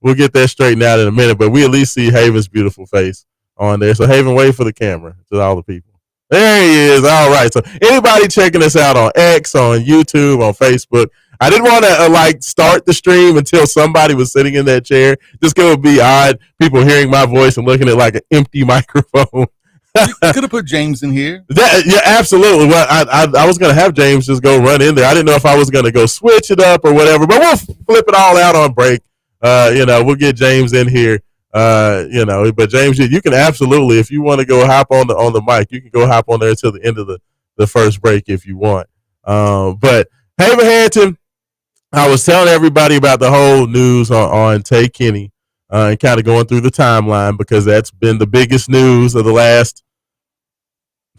we'll get that straightened out in a minute. But we at least see Haven's beautiful face on there. So Haven, wait for the camera to all the people. There he is. All right. So anybody checking us out on X, on YouTube, on Facebook, I didn't want to start the stream until somebody was sitting in that chair. Just going to be odd. People hearing my voice and looking at like an empty microphone. You could have put James in here. Yeah, absolutely. Well, I was going to have James just go run in there. I didn't know if I was going to go switch it up or whatever, but we'll flip it all out on break. We'll get James in here. But James, you can absolutely, if you want to go hop on the mic, you can go hop on there until the end of the first break if you want. But Haven Harrington, I was telling everybody about the whole news on Tay Kenny and kind of going through the timeline because that's been the biggest news of the last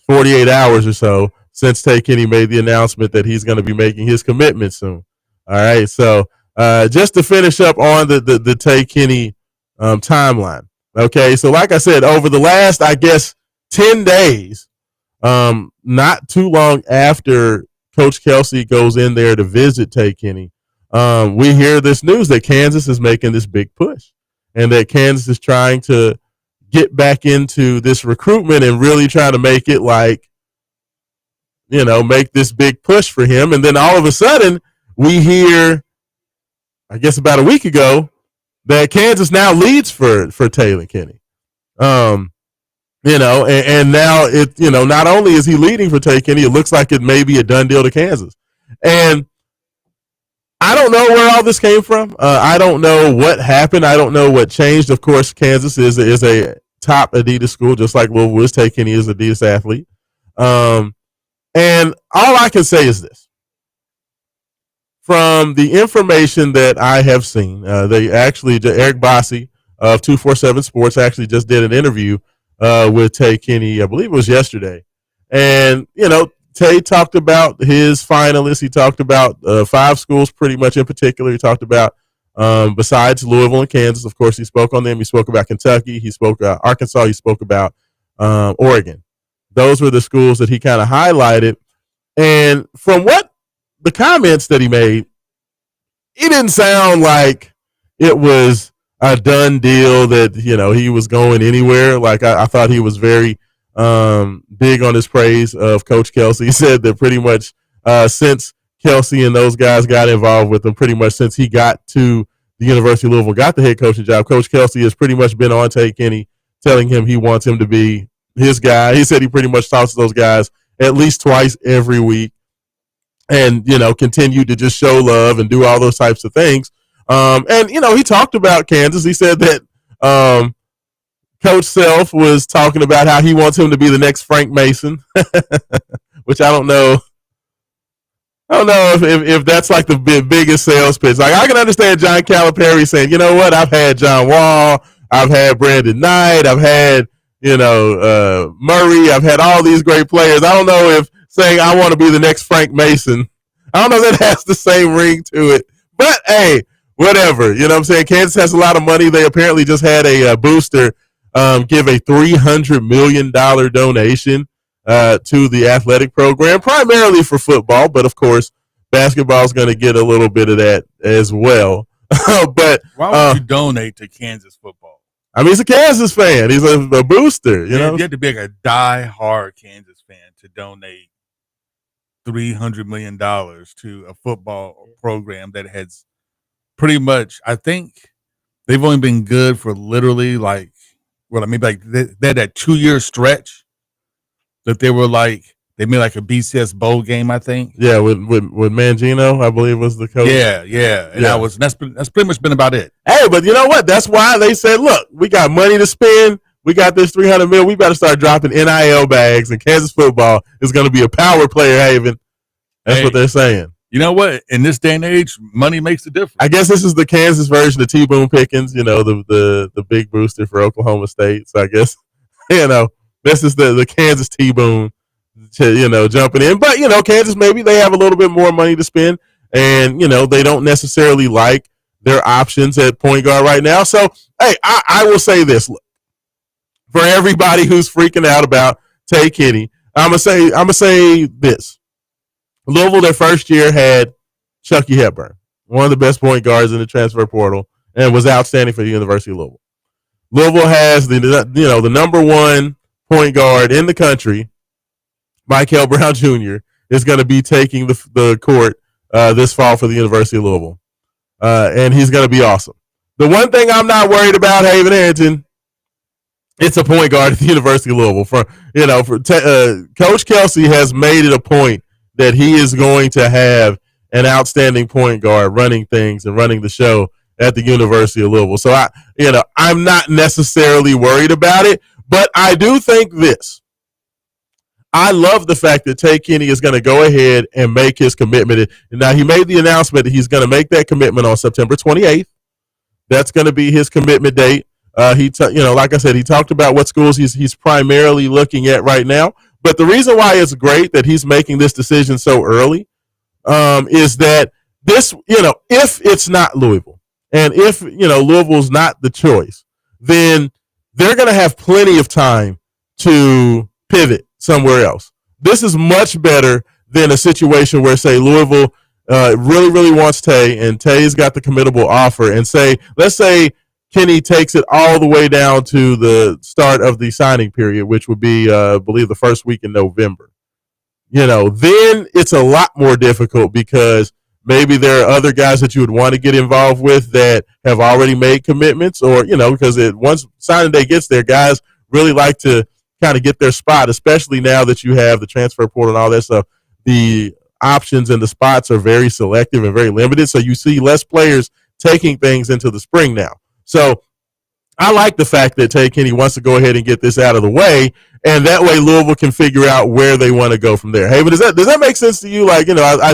48 hours or so since Tay Kenny made the announcement that he's going to be making his commitment soon. All right, so just to finish up on the Tay Kenny timeline. Okay, so like I said, over the last, I guess, 10 days, not too long after Coach Kelsey goes in there to visit Tay Kenny, we hear this news that Kansas is making this big push and that Kansas is trying to get back into this recruitment and really try to make it make this big push for him. And then all of a sudden we hear, I guess about a week ago, that Kansas now leads for Taylor Kenny. And now not only is he leading for Tay Kenny, it looks like it may be a done deal to Kansas. And I don't know where all this came from. I don't know what happened. I don't know what changed. Of course, Kansas is a top Adidas school, just like Will Woods. Tay Kenny is an Adidas athlete. And all I can say is this. From the information that I have seen, Eric Bossi of 247 Sports actually just did an interview with Tay Kenny, I believe it was yesterday. And, Tay talked about his finalists. He talked about 5 schools pretty much in particular. He talked about, besides Louisville and Kansas, of course, he spoke on them. He spoke about Kentucky. He spoke about Arkansas. He spoke about Oregon. Those were the schools that he kind of highlighted. And from what the comments that he made, it didn't sound like it was a done deal that, he was going anywhere. Like I thought he was very big on his praise of Coach Kelsey. He said that pretty much since Kelsey and those guys got involved with him, pretty much since he got to the University of Louisville, got the head coaching job, Coach Kelsey has pretty much been on Tay Kenny, telling him he wants him to be his guy. He said he pretty much talks to those guys at least twice every week and, continue to just show love and do all those types of things. And he talked about Kansas. He said that Coach Self was talking about how he wants him to be the next Frank Mason, which I don't know. I don't know if that's like the biggest sales pitch. Like I can understand John Calipari saying, you know what, I've had John Wall, I've had Brandon Knight, I've had, Murray, I've had all these great players. I don't know if saying I want to be the next Frank Mason, I don't know if that has the same ring to it. But hey, whatever. You know what I'm saying? Kansas has a lot of money. They apparently just had a booster give a $300 million donation to the athletic program, primarily for football, but of course, basketball is going to get a little bit of that as well. But why would you donate to Kansas football? I mean, he's a Kansas fan. He's a booster. You know, you have to be like a die-hard Kansas fan to donate $300 million to a football program that has pretty much, I think, they've only been good for literally they had that 2-year stretch that they made like a BCS bowl game, I think. Yeah, with Mangino, I believe was the coach. Yeah. And that's pretty much been about it. Hey, but you know what? That's why they said, look, we got money to spend. We got this $300 million. We better start dropping NIL bags, and Kansas football is going to be a power player haven. That's what they're saying. You know what? In this day and age, money makes a difference. I guess this is the Kansas version of T-Boone Pickens, the big booster for Oklahoma State. So I guess, this is the Kansas T-Boone, jumping in. But, Kansas, maybe they have a little bit more money to spend, and, they don't necessarily like their options at point guard right now. So, hey, I will say this. Look, for everybody who's freaking out about Tay Kenny, I'm gonna say this. Louisville, their first year, had Chucky Hepburn, one of the best point guards in the transfer portal, and was outstanding for the University of Louisville. Louisville has the number one point guard in the country, Michael Brown Jr. is going to be taking the court this fall for the University of Louisville, and he's going to be awesome. The one thing I'm not worried about, Haven Harrington, it's a point guard at the University of Louisville. Coach Kelsey has made it a point that he is going to have an outstanding point guard running things and running the show at the University of Louisville. So I'm not necessarily worried about it, but I do think this. I love the fact that Tay Kenny is going to go ahead and make his commitment. Now, he made the announcement that he's going to make that commitment on September 28th. That's going to be his commitment date. Like I said, he talked about what schools he's primarily looking at right now. But the reason why it's great that he's making this decision so early is that this, if it's not Louisville and if, Louisville's not the choice, then they're going to have plenty of time to pivot somewhere else. This is much better than a situation where, say, Louisville really, really wants Tay, and Tay's got the committable offer, and let's say Kenny takes it all the way down to the start of the signing period, which would be, I believe, the first week in November. Then it's a lot more difficult because maybe there are other guys that you would want to get involved with that have already made commitments, or, because once signing day gets there, guys really like to kind of get their spot, especially now that you have the transfer portal and all that stuff. The options and the spots are very selective and very limited, so you see less players taking things into the spring now. So I like the fact that Tay Kenny wants to go ahead and get this out of the way, and that way Louisville can figure out where they want to go from there. Hey, but does that make sense to you? I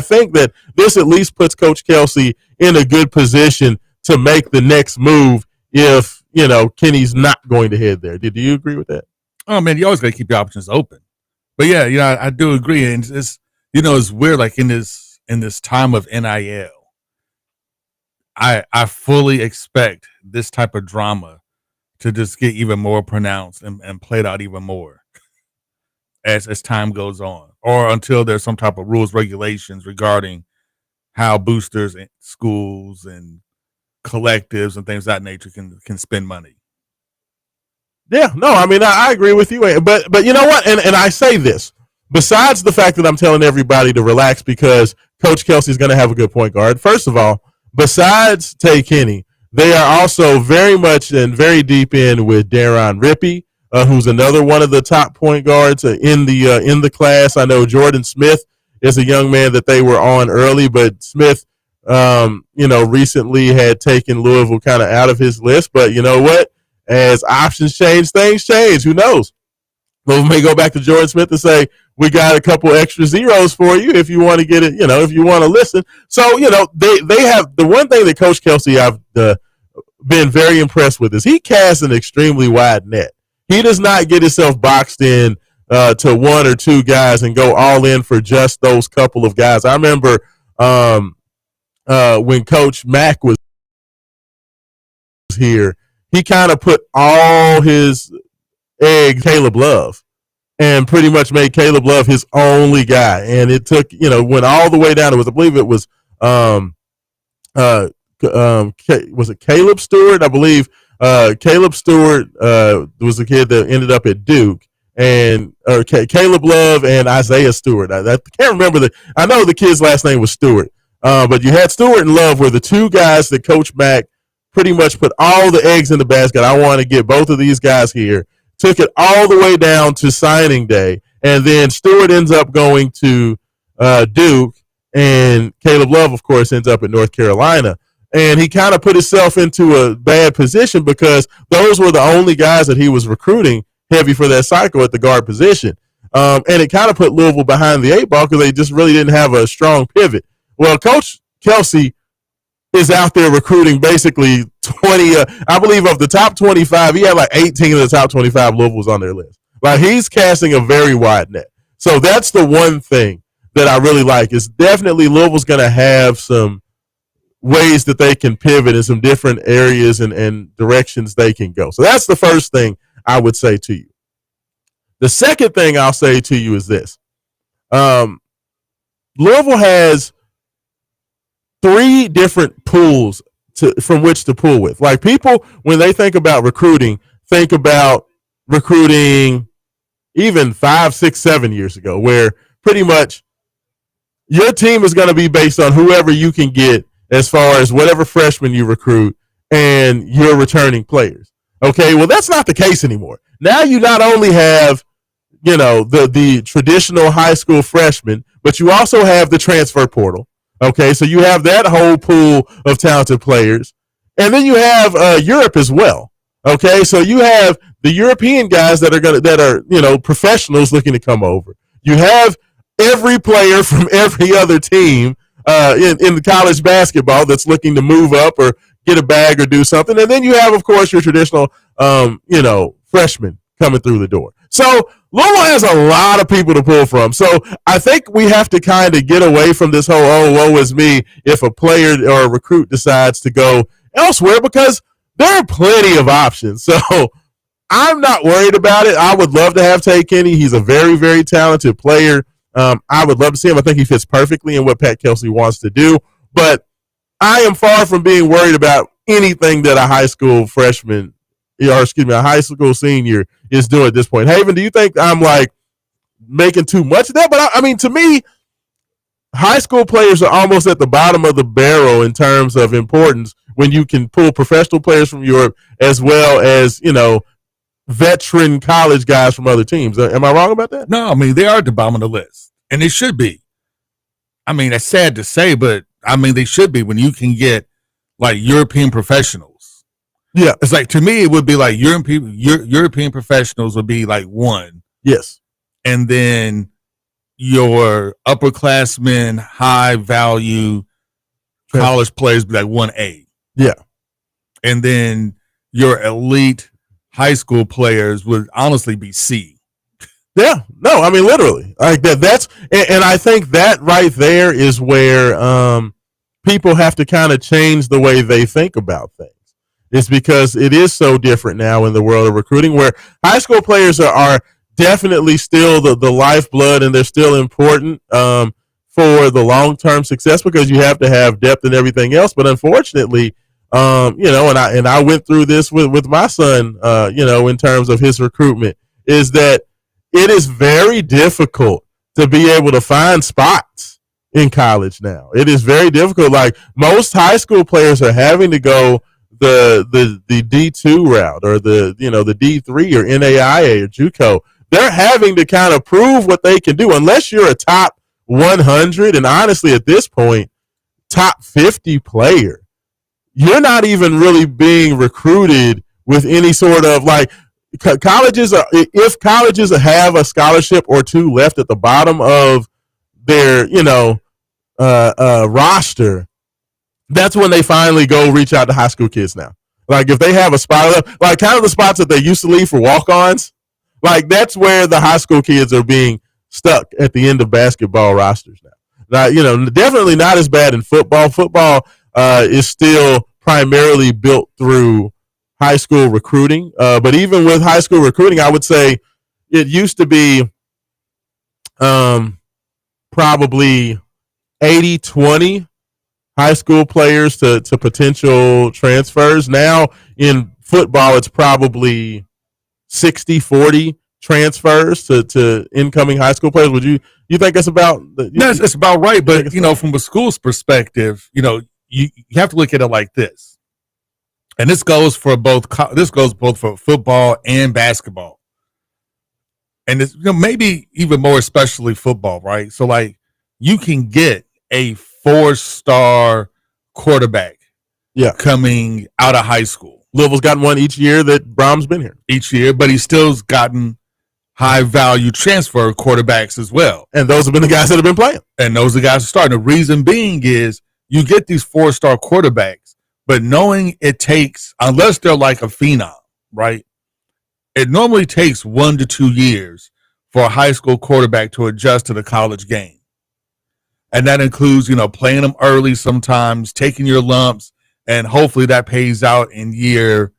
think that this at least puts Coach Kelsey in a good position to make the next move if, Kenny's not going to head there. Did you agree with that? Oh, man, you always got to keep your options open. But, yeah, I do agree. And it's weird, like in this time of NIL, I fully expect this type of drama to just get even more pronounced and played out even more as time goes on, or until there's some type of rules, regulations regarding how boosters and schools and collectives and things of that nature can spend money. Yeah, no, I mean, I agree with you. But you know what? And I say this, besides the fact that I'm telling everybody to relax because Coach Kelsey's going to have a good point guard, first of all, besides Tay Kenny, they are also very much and very deep in with Daron Rippey, who's another one of the top point guards in the class. I know Jordan Smith is a young man that they were on early, but Smith, recently had taken Louisville kind of out of his list. But you know what? As options change, things change. Who knows? Louisville may go back to Jordan Smith and say, we got a couple extra zeros for you if you want to get it, if you want to listen. So, they have the one thing that Coach Kelsey I've been very impressed with is he casts an extremely wide net. He does not get himself boxed in to one or two guys and go all in for just those couple of guys. I remember when Coach Mack was here, he kind of put all his eggs Caleb Love and pretty much made Caleb Love his only guy. And it took, went all the way down. I believe it was, was it Caleb Stewart? I believe Caleb Stewart was the kid that ended up at Duke, or Caleb Love and Isaiah Stewart. I can't remember I know the kid's last name was Stewart, but you had Stewart and Love were the two guys that Coach Mack pretty much put all the eggs in the basket. I want to get both of these guys here. Took it all the way down to signing day, and then Stewart ends up going to Duke, and Caleb Love, of course, ends up at North Carolina. And he kind of put himself into a bad position because those were the only guys that he was recruiting heavy for that cycle at the guard position. And it kind of put Louisville behind the eight ball because they just really didn't have a strong pivot. Well, Coach Kelsey is out there recruiting basically 20, I believe of the top 25, he had like 18 of the top 25 Louisville was on their list. Like he's casting a very wide net. So that's the one thing that I really like is definitely Louisville's going to have some ways that they can pivot in some different areas and directions they can go. So that's the first thing I would say to you. The second thing I'll say to you is this. Louisville has 3 different pools from which to pull with. Like people, when they think about recruiting, think about recruiting even 5, 6, 7 years ago, where pretty much your team is going to be based on whoever you can get as far as whatever freshman you recruit and your returning players. Okay, well, that's not the case anymore. Now you not only have, the traditional high school freshmen, but you also have the transfer portal. Okay, so you have that whole pool of talented players. And then you have Europe as well. Okay, so you have the European guys that are professionals looking to come over. You have every player from every other team in the college basketball that's looking to move up or get a bag or do something. And then you have, of course, your traditional, freshmen coming through the door. So Louisville has a lot of people to pull from. So I think we have to kind of get away from this whole, oh, woe is me, if a player or a recruit decides to go elsewhere, because there are plenty of options. So I'm not worried about it. I would love to have Tay Kenny. He's a very, very talented player. I would love to see him. I think he fits perfectly in what Pat Kelsey wants to do. But I am far from being worried about anything that a high school freshman, a high school senior is doing at this point. Haven, do you think I'm like making too much of that? But I mean, to me, high school players are almost at the bottom of the barrel in terms of importance when you can pull professional players from Europe as well as, veteran college guys from other teams. Am I wrong about that? No, I mean, they are at the bottom of the list, and they should be. I mean, that's sad to say, but I mean, they should be when you can get like European professionals. Yeah. It's like, to me, it would be like European professionals would be like one. Yes. And then your upperclassmen, high value college players be like 1A. Yeah. And then your elite high school players would honestly be C. Yeah, no, I mean literally like that. And I think that right there is where people have to kind of change the way they think about things. It's because it is so different now in the world of recruiting, where high school players are definitely still the lifeblood, and they're still important for the long term success, because you have to have depth and everything else. But unfortunately, and I went through this with my son, in terms of his recruitment, is that it is very difficult to be able to find spots in college now. It is very difficult. Like most high school players are having to go the D2 route, or the D3 or NAIA or JUCO. They're having to kind of prove what they can do, unless you're a top 100, and honestly at this point, top 50 player. You're not even really being recruited with any sort of like colleges. If colleges have a scholarship or two left at the bottom of their, roster, that's when they finally go reach out to high school kids now. Like if they have a spot left, like kind of the spots that they used to leave for walk-ons, like that's where the high school kids are being stuck at the end of basketball rosters now. Now, definitely not as bad in football. Football is still primarily built through high school recruiting. But even with high school recruiting, I would say it used to be probably 80-20 high school players to potential transfers. Now in football, it's probably 60-40 transfers to incoming high school players. Would you think that's about? It's about right. But from a school's perspective, you have to look at it like this, and this goes both for football and basketball, and it's maybe even more especially football, right? So like you can get a 4-star quarterback, coming out of high school. Louisville's gotten one each year that Brom's been here each year, but he still's gotten high value transfer quarterbacks as well, and those have been the guys that have been playing, and those are the guys who starting. The reason being is you get these 4-star quarterbacks, but knowing it takes, unless they're like a phenom, right? It normally takes 1 to 2 years for a high school quarterback to adjust to the college game. And that includes, playing them early sometimes, taking your lumps, and hopefully that pays out in year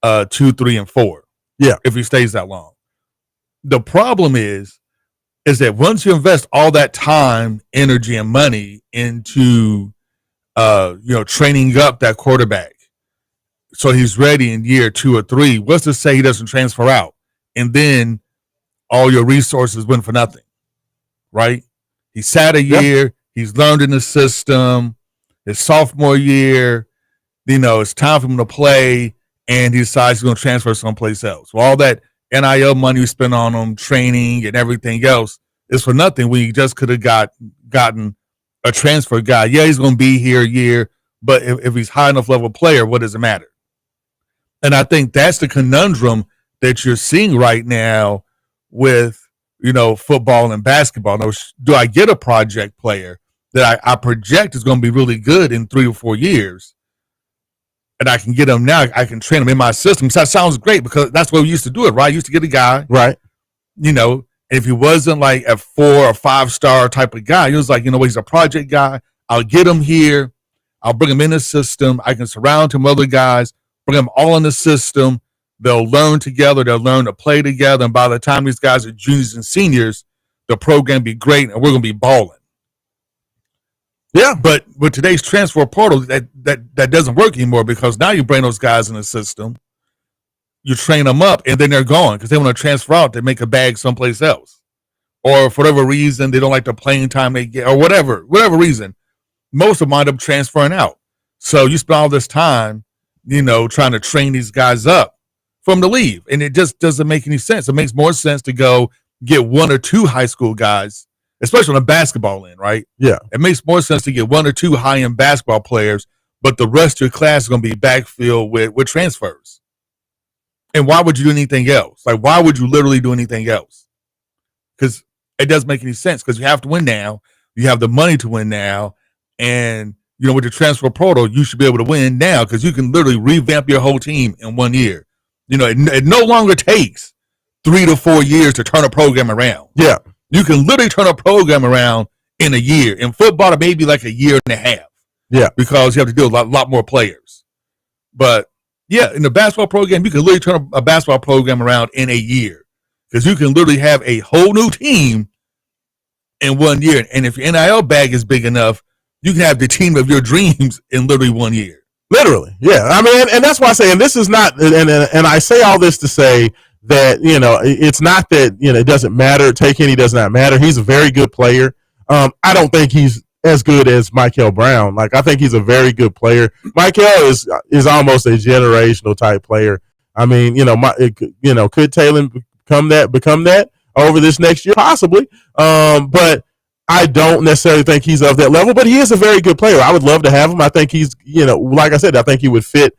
2, 3, and 4. Yeah. If he stays that long. The problem is that once you invest all that time, energy, and money into training up that quarterback so he's ready in year 2 or 3. What's to say he doesn't transfer out, and then all your resources went for nothing, right? He sat a Yeah. year. He's learned in the system. His sophomore year, it's time for him to play, and he decides he's going to transfer someplace else. Well, all that NIL money we spent on him, training and everything else, is for nothing. We just could have gotten a transfer guy. Yeah, he's going to be here a year, but if he's high enough level player, what does it matter? And I think that's the conundrum that you're seeing right now with football and basketball. Now, do I get a project player that I project is going to be really good in 3 or 4 years? And I can get him now. I can train him in my system. So that sounds great because that's what we used to do it, right? I used to get a guy, Right. if he wasn't like a 4 or 5-star type of guy, he was like, he's a project guy. I'll get him here. I'll bring him in the system. I can surround him with other guys, bring them all in the system. They'll learn together. They'll learn to play together. And by the time these guys are juniors and seniors, the program be great and we're going to be balling. Yeah. But with today's transfer portal, that doesn't work anymore because now you bring those guys in the system, you train them up, and then they're gone because they want to transfer out to make a bag someplace else. Or for whatever reason, they don't like the playing time they get, or whatever reason, most of them wind up transferring out. So you spend all this time, trying to train these guys up for them to leave. And it just doesn't make any sense. It makes more sense to go get 1 or 2 high school guys, especially on the basketball end, right? Yeah. It makes more sense to get 1 or 2 high-end basketball players, but the rest of your class is going to be backfilled with transfers. And why would you do anything else? Like, why would you literally do anything else? Because it doesn't make any sense because you have to win now. You have the money to win now. And, with the transfer portal, you should be able to win now because you can literally revamp your whole team in 1 year. It no longer takes 3 to 4 years to turn a program around. Yeah. You can literally turn a program around in a year. In football, it may be like a year and a half. Yeah. Because you have to deal with a lot more players. But, yeah, in the basketball program, you can literally turn a basketball program around in a year. Because you can literally have a whole new team in 1 year. And if your NIL bag is big enough, you can have the team of your dreams in literally 1 year. Literally. Yeah. I mean, and that's why I say, and this is not, and I say all this to say that, it's not that, it doesn't matter. Take Kenny does not matter. He's a very good player. I don't think he's as good as Michael Brown. Like, I think he's a very good player. Michael is almost a generational type player. I mean, could Taylor become that over this next year? Possibly. But I don't necessarily think he's of that level, but he is a very good player. I would love to have him. I think he's, like I said, I think he would fit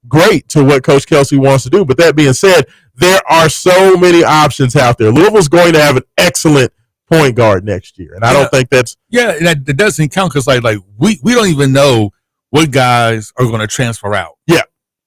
great to what Coach Kelsey wants to do. But that being said, there are so many options out there. Louisville's going to have an excellent point guard next year, and I don't think that's that doesn't count because like we don't even know what guys are going to transfer out. Yeah.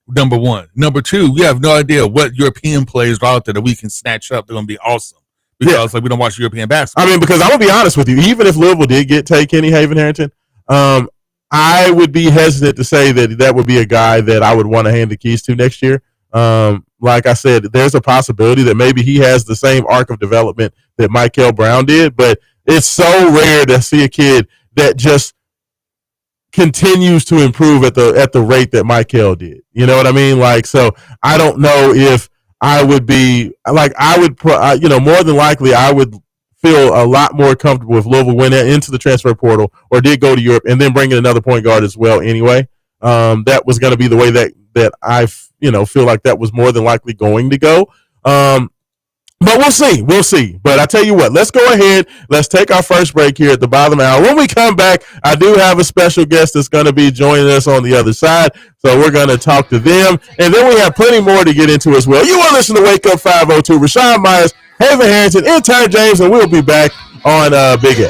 Number one. Number two, we have no idea what European players are out there that we can snatch up. They're going to be awesome. Because we don't watch European basketball. I mean, because I'm gonna be honest with you, even if Louisville did take Kenny Haven-Harrington, I would be hesitant to say that would be a guy that I would want to hand the keys to next year. Like I said, there's a possibility that maybe he has the same arc of development that Michael Brown did, but it's so rare to see a kid that just continues to improve at the rate that Michael did. You know what I mean? Like, so I don't know if I would be like, more than likely I would feel a lot more comfortable if Louisville went into the transfer portal or did go to Europe and then bring in another point guard as well anyway. That was going to be the way that I, feel like that was more than likely going to go. But we'll see. But I tell you what, let's go ahead. Let's take our first break here at the bottom hour. When we come back, I do have a special guest that's going to be joining us on the other side. So we're going to talk to them. And then we have plenty more to get into as well. You want to listen to Wake Up 502. Raashaan Myers, Haven-Harrington, intern James, and we'll be back on Big A.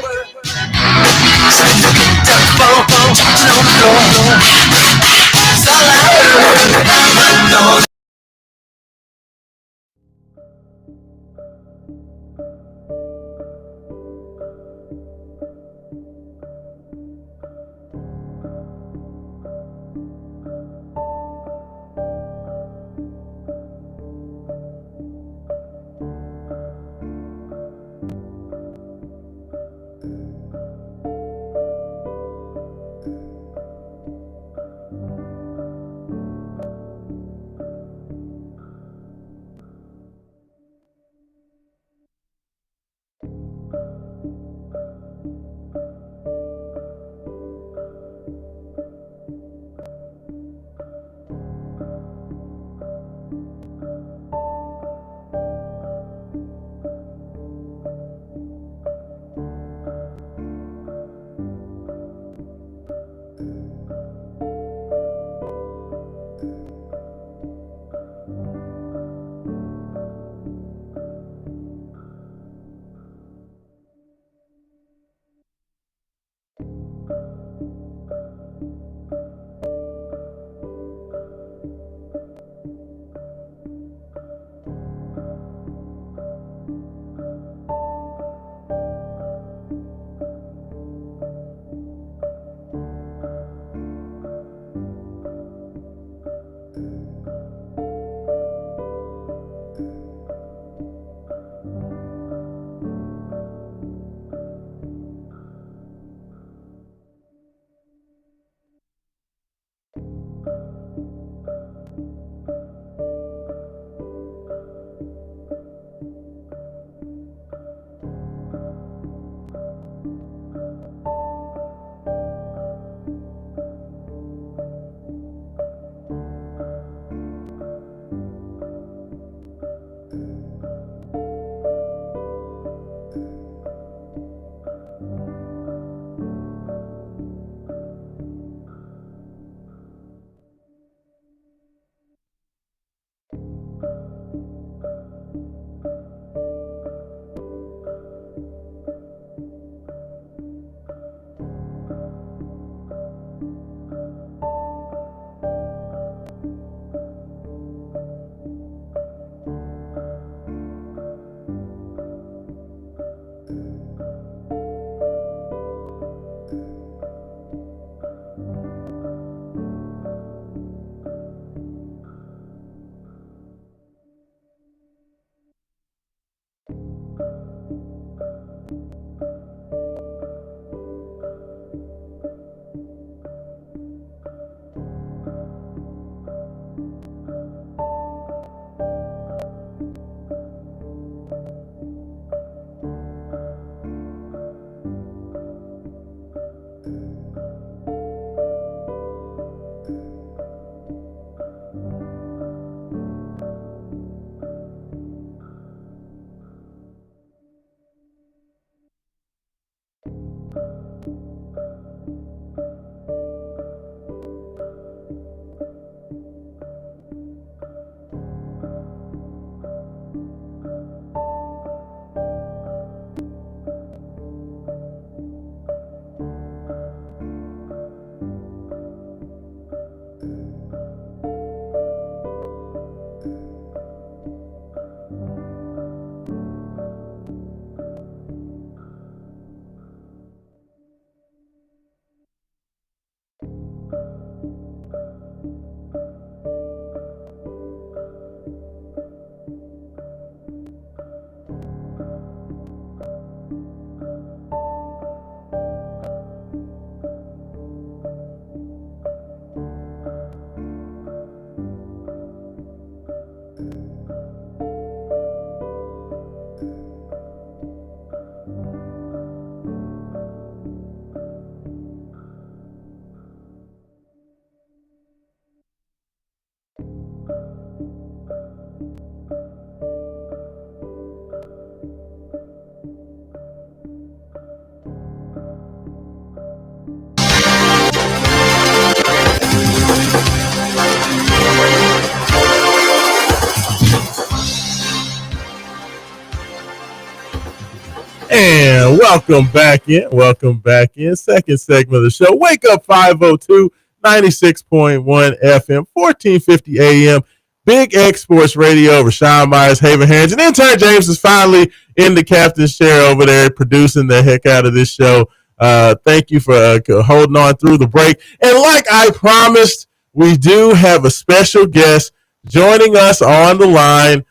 And welcome back in. Welcome back in. Second segment of the show. Wake up 502 96.1 FM, 1450 AM. Big X Sports Radio. Raashaan Myers, Haven Hands. And intern James is finally in the captain's chair over there producing the heck out of this show. Thank you for holding on through the break. And like I promised, we do have a special guest joining us on the line.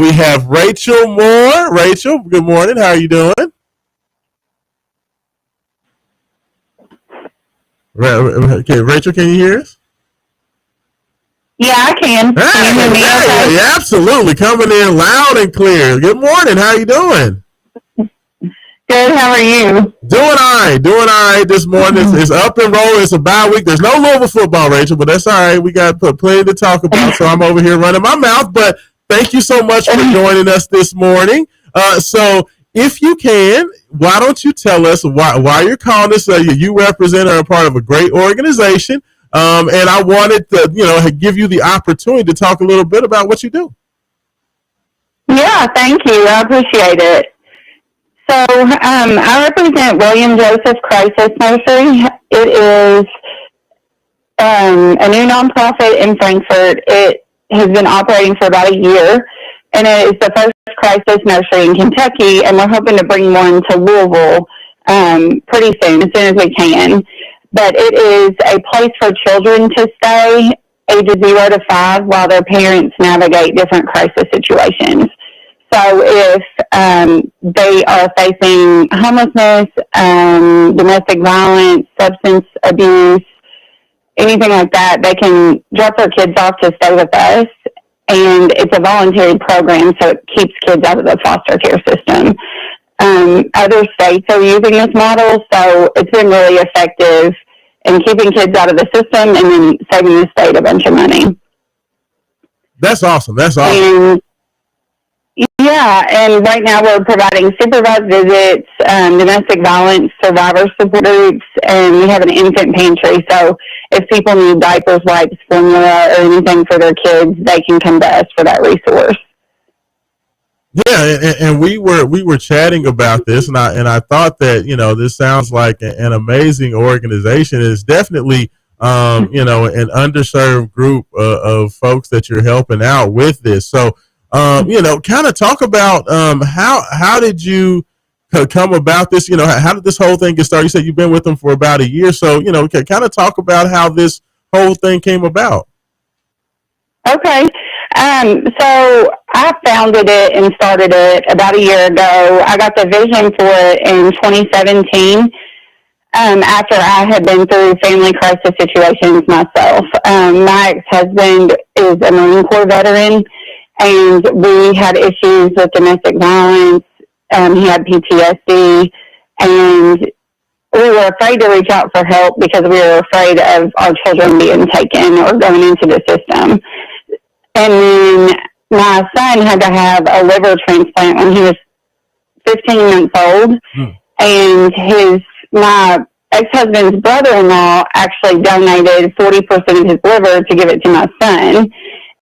We have Rachel Moore. Rachel, good morning. How are you doing? Okay, Rachel, can you hear us? Yeah, I can. Hey, can you hear me okay? Yeah, absolutely. Coming in loud and clear. Good morning. How are you doing? Good. How are you? Doing all right this morning. It's up and rolling. It's a bye week. There's no Louisville football, Rachel, but that's all right. We got plenty to talk about, so I'm over here running my mouth. But thank you so much for joining us this morning. So if you can, why don't you tell us why you're calling us? You represent or are part of a great organization, and I wanted to give you the opportunity to talk a little bit about what you do. Yeah, thank you. I appreciate it. So I represent William Joseph Crisis Nursery. It is a new nonprofit in Frankfort. It has been operating for about a year, and it is the first crisis nursery in Kentucky, and we're hoping to bring one to Louisville pretty soon, as soon as we can. But it is a place for children to stay, ages 0 to 5, while their parents navigate different crisis situations. So if they are facing homelessness, domestic violence, substance abuse, anything like that, they can drop their kids off to stay with us. And it's a voluntary program, so it keeps kids out of the foster care system. Other states are using this model, so it's been really effective in keeping kids out of the system and then saving the state a bunch of money. That's awesome. And yeah, and right now we're providing supervised visits, domestic violence survivor support groups, and we have an infant pantry. So if people need diapers, wipes, formula, or anything for their kids, they can come to us for that resource. Yeah, and we were chatting about this, and I thought that this sounds like an amazing organization. It's definitely an underserved group of folks that you're helping out with this. So kind of talk about how did you come about this? How did this whole thing get started? You said you've been with them for about a year, so kind of talk about how this whole thing came about. Okay. So I founded it and started it about a year ago. I got the vision for it in 2017 after I had been through family crisis situations myself. My ex-husband is a Marine Corps veteran, and we had issues with domestic violence. He had PTSD, and we were afraid to reach out for help because we were afraid of our children being taken or going into the system. And then my son had to have a liver transplant when he was 15 months old. And my ex-husband's brother-in-law actually donated 40% of his liver to give it to my son.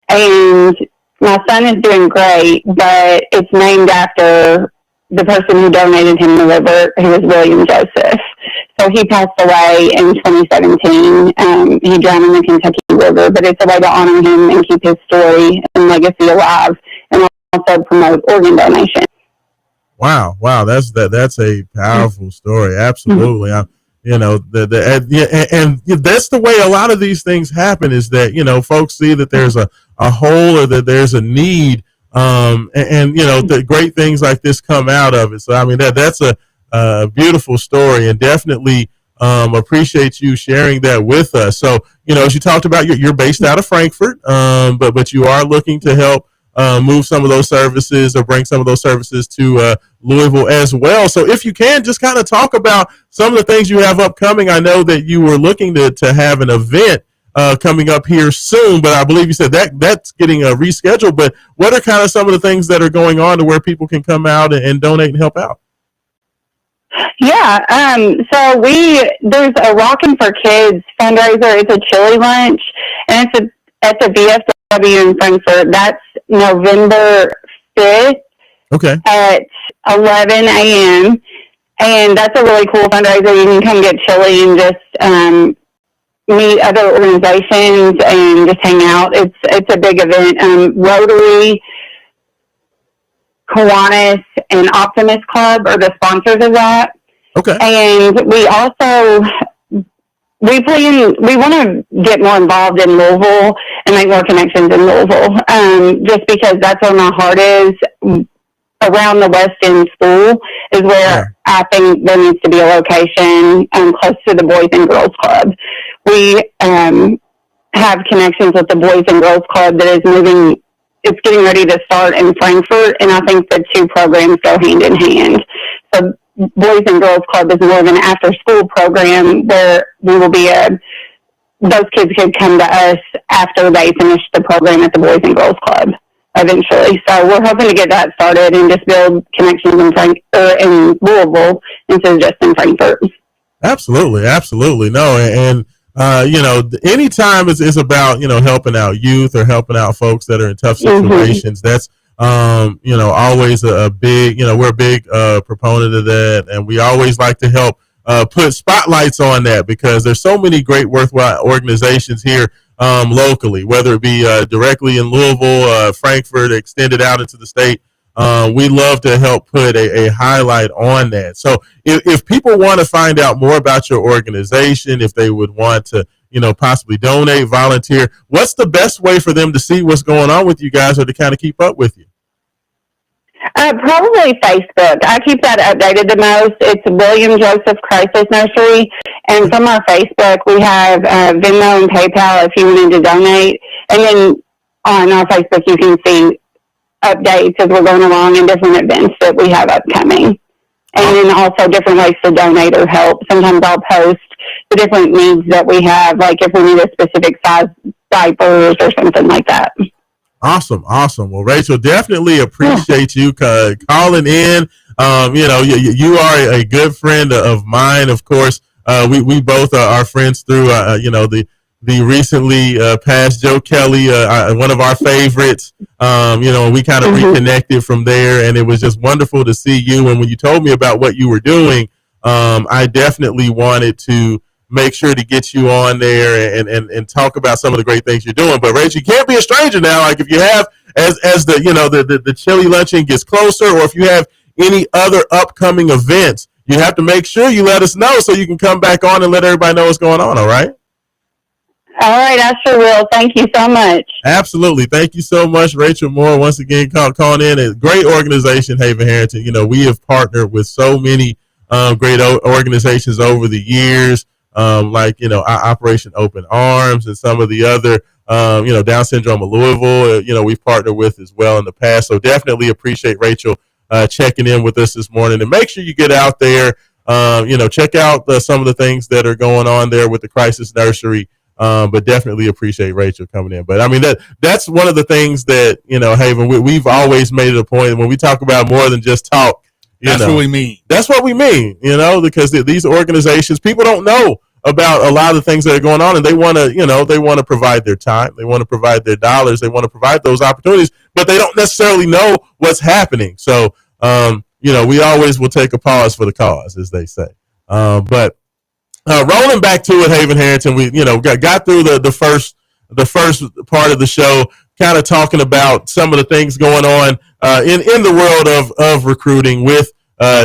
And my son is doing great, but it's named after the person who donated him the liver, who was William Joseph. So he passed away in 2017. He drowned in the Kentucky River, but it's a way to honor him and keep his story and legacy alive, and also promote organ donation. Wow, that's a powerful story. Absolutely. And that's the way a lot of these things happen, is that folks see that there's a hole or that there's a need, and the great things like this come out of it. So I mean that's a beautiful story, and definitely appreciate you sharing that with us. So as you talked about, you're based out of Frankfort, but you are looking to help move some of those services or bring some of those services to Louisville as well. So if you can, just kind of talk about some of the things you have upcoming. I know that you were looking to have an event coming up here soon, but I believe you said that's getting rescheduled. But what are kind of some of the things that are going on to where people can come out and donate and help out? Yeah, so there's a Rockin' for Kids fundraiser. It's a chili lunch, and it's at the VFW in Frankfort. That's November 5th Okay. at 11 a.m. And that's a really cool fundraiser. You can come get chili and just meet other organizations and just hang out. It's a big event. Rotary, Kiwanis, and Optimist Club are the sponsors of that. Okay. And we also we want to get more involved in Louisville and make more connections in Louisville. Just because that's where my heart is. Around the West End School is where I think there needs to be a location close to the Boys and Girls Club. We have connections with the Boys and Girls Club that is moving. It's getting ready to start in Frankfort, and I think the two programs go hand in hand. So Boys and Girls Club is more of an after-school program where we will be those kids could come to us after they finish the program at the Boys and Girls Club eventually. So we're hoping to get that started and just build connections in Louisville instead of just in Frankfort. Absolutely. No, and anytime it's about, helping out youth or helping out folks that are in tough situations, that's, always a big, we're a big proponent of that. And we always like to help put spotlights on that because there's so many great worthwhile organizations here locally, whether it be directly in Louisville, Frankfort, extended out into the state. We love to help put a highlight on that. So if people want to find out more about your organization, if they would want to, possibly donate, volunteer, what's the best way for them to see what's going on with you guys or to kind of keep up with you? Probably Facebook. I keep that updated the most. It's William Joseph Crisis Nursery. And from our Facebook, we have Venmo and PayPal if you wanted to donate. And then on our Facebook, you can see updates as we're going along and different events that we have upcoming. And then also different ways to donate or help. Sometimes I'll post the different needs that we have, like if we need a specific size diapers or something like that. Awesome. Well, Rachel, definitely appreciate you calling in. You are a good friend of mine. Of course, we both are friends through, the recently passed Joe Kelly, one of our favorites. We kind of reconnected from there, and it was just wonderful to see you. And when you told me about what you were doing, I definitely wanted to make sure to get you on there and talk about some of the great things you're doing. But Rachel, you can't be a stranger now. Like if you have, as the chili luncheon gets closer, or if you have any other upcoming events, you have to make sure you let us know so you can come back on and let everybody know what's going on. All right. All right, I sure will. Thank you so much. Absolutely. Thank you so much, Rachel Moore, once again, calling in. A great organization, Haven Harrington. We have partnered with so many great organizations over the years, like Operation Open Arms and some of the other, Down Syndrome of Louisville, we've partnered with as well in the past. So definitely appreciate Rachel checking in with us this morning. And make sure you get out there, check out some of the things that are going on there with the Crisis Nursery. But definitely appreciate Rachel coming in. But I mean, that's one of the things that, Haven, we've always made it a point when we talk about more than just talk. That's what we mean. That's what we mean, because these organizations, people don't know about a lot of the things that are going on, and they want to provide their time. They want to provide their dollars. They want to provide those opportunities, but they don't necessarily know what's happening. So, we always will take a pause for the cause, as they say. But rolling back to it, Haven Harrington, we got through the first part of the show, kind of talking about some of the things going on in the world of recruiting with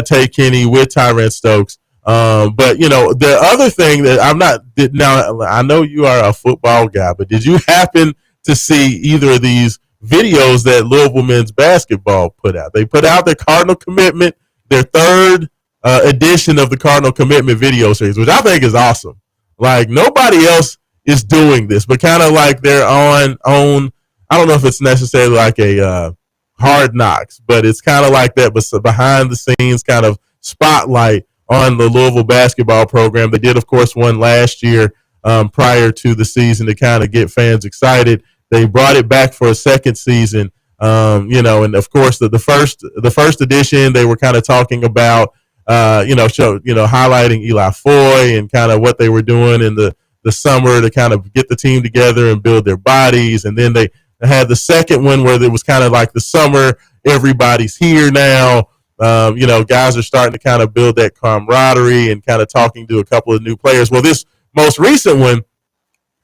Tay Kenny, with Tyrant Stokes. But the other thing that I know you are a football guy, but did you happen to see either of these videos that Louisville men's basketball put out? They put out their Cardinal Commitment, their third edition of the Cardinal Commitment video series, which I think is awesome. Like nobody else is doing this, but kind of like they're on. I don't know if it's necessarily like a Hard Knocks, but it's kind of like that, but behind the scenes kind of spotlight on the Louisville basketball program. They did, of course, one last year prior to the season to kind of get fans excited. They brought it back for a second season, and of course the first edition they were kind of talking about, highlighting Eli Foy and kind of what they were doing in the summer to kind of get the team together and build their bodies. And then they had the second one where it was kind of like the summer, everybody's here now. Guys are starting to kind of build that camaraderie and kind of talking to a couple of new players. Well, this most recent one,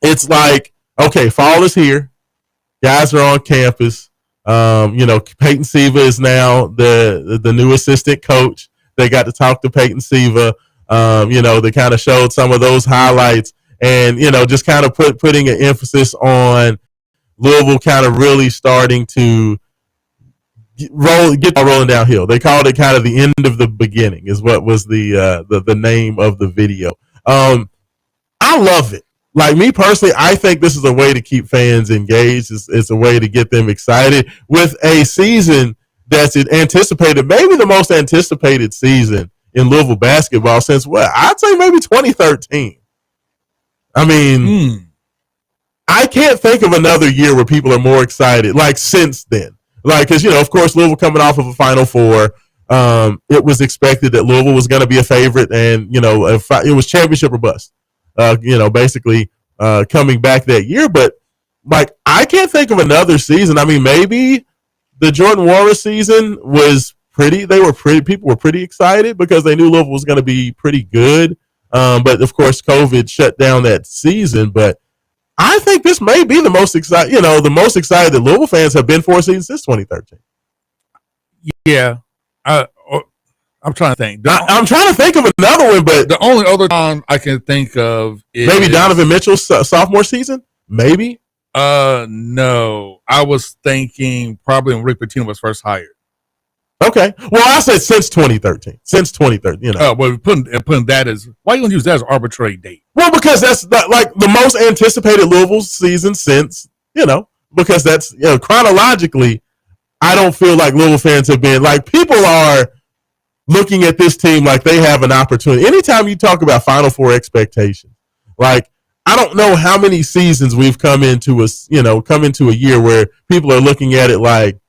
it's like, okay, fall is here. Guys are on campus. Peyton Siva is now the new assistant coach. They got to talk to Peyton Siva. They kind of showed some of those highlights and, just kind of putting an emphasis on Louisville kind of really starting to get rolling downhill. They called it kind of the end of the beginning is what was the name of the video. I love it. Like me personally, I think this is a way to keep fans engaged. It's a way to get them excited with a season that's anticipated, maybe the most anticipated season in Louisville basketball since what? I'd say maybe 2013. I mean, I can't think of another year where people are more excited, like since then. Like, because, of course, Louisville coming off of a Final Four, it was expected that Louisville was going to be a favorite, and, it was championship or bust. Basically coming back that year. But, like, I can't think of another season. I mean, maybe the Jordan Morris season was people were pretty excited because they knew Louisville was going to be pretty good. But, of course, COVID shut down that season. But I think this may be the most excited, the most excited that Louisville fans have been for a season since 2013. Yeah. I'm trying to think. I'm trying to think of another one, but the only other time I can think of is maybe Donovan Mitchell's sophomore season. Maybe. No, I was thinking probably when Rick Pitino was first hired. Okay, well, I said since 2013. Since 2013, Oh, well, putting that as why you gonna use that as arbitrary date? Well, because that's like the most anticipated Louisville season since because that's chronologically. I don't feel like Louisville fans have been like people are looking at this team like they have an opportunity. Anytime you talk about Final Four expectations, like I don't know how many seasons we've come into a year where people are looking at it like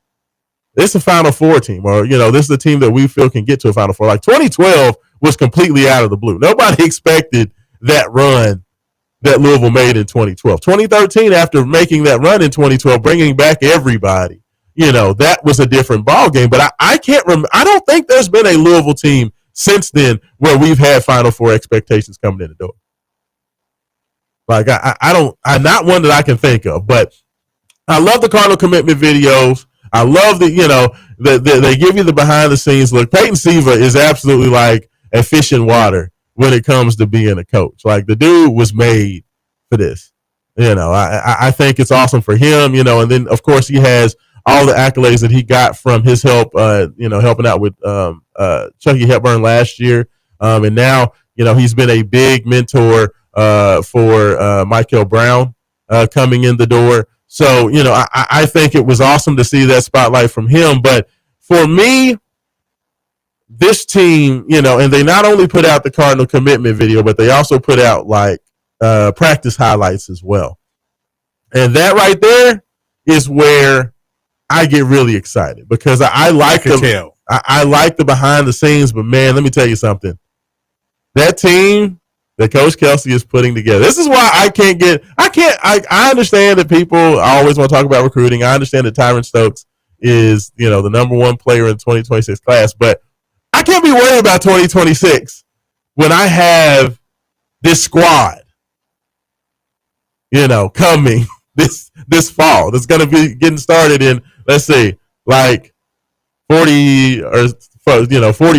it's a Final Four team, or this is a team that we feel can get to a Final Four. Like 2012 was completely out of the blue. Nobody expected that run that Louisville made in 2012. 2013, after making that run in 2012, bringing back everybody. That was a different ball game. But I can't remember. I don't think there's been a Louisville team since then where we've had Final Four expectations coming in the door. Like I'm not one that I can think of. But I love the Cardinal commitment videos. I love they give you the behind the scenes look. Peyton Siva is absolutely like a fish in water when it comes to being a coach. Like the dude was made for this. I think it's awesome for him. And then of course he has all the accolades that he got from his help, helping out with Chucky Hepburn last year. And now, he's been a big mentor for Michael Brown coming in the door. So, I think it was awesome to see that spotlight from him. But for me, this team, and they not only put out the Cardinal commitment video, but they also put out like practice highlights as well. And that right there is where I get really excited because I like the behind the scenes, but man, let me tell you something. That team that Coach Kelsey is putting together. This is why I understand that people always want to talk about recruiting. I understand that Tyron Stokes is, the number one player in the 2026 class, but I can't be worried about 2026 when I have this squad, coming this fall. That's going to be getting started in, let's see, like 40 or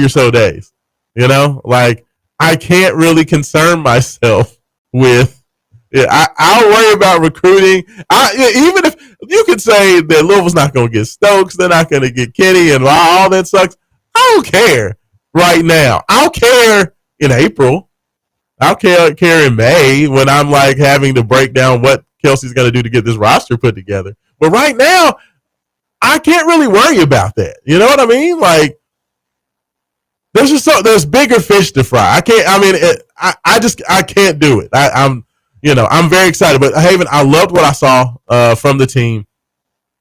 so days. Like I can't really concern myself with. I'll worry about recruiting. Even if you could say that Louisville's not going to get Stokes, they're not going to get Kenny, and all that sucks. I don't care right now. I'll care in April. I'll care in May when I'm like having to break down what Kelsey's going to do to get this roster put together. But right now, I can't really worry about that. You know what I mean? Like, there's bigger fish to fry. I can't do it. I'm very excited. But Haven, I loved what I saw from the team.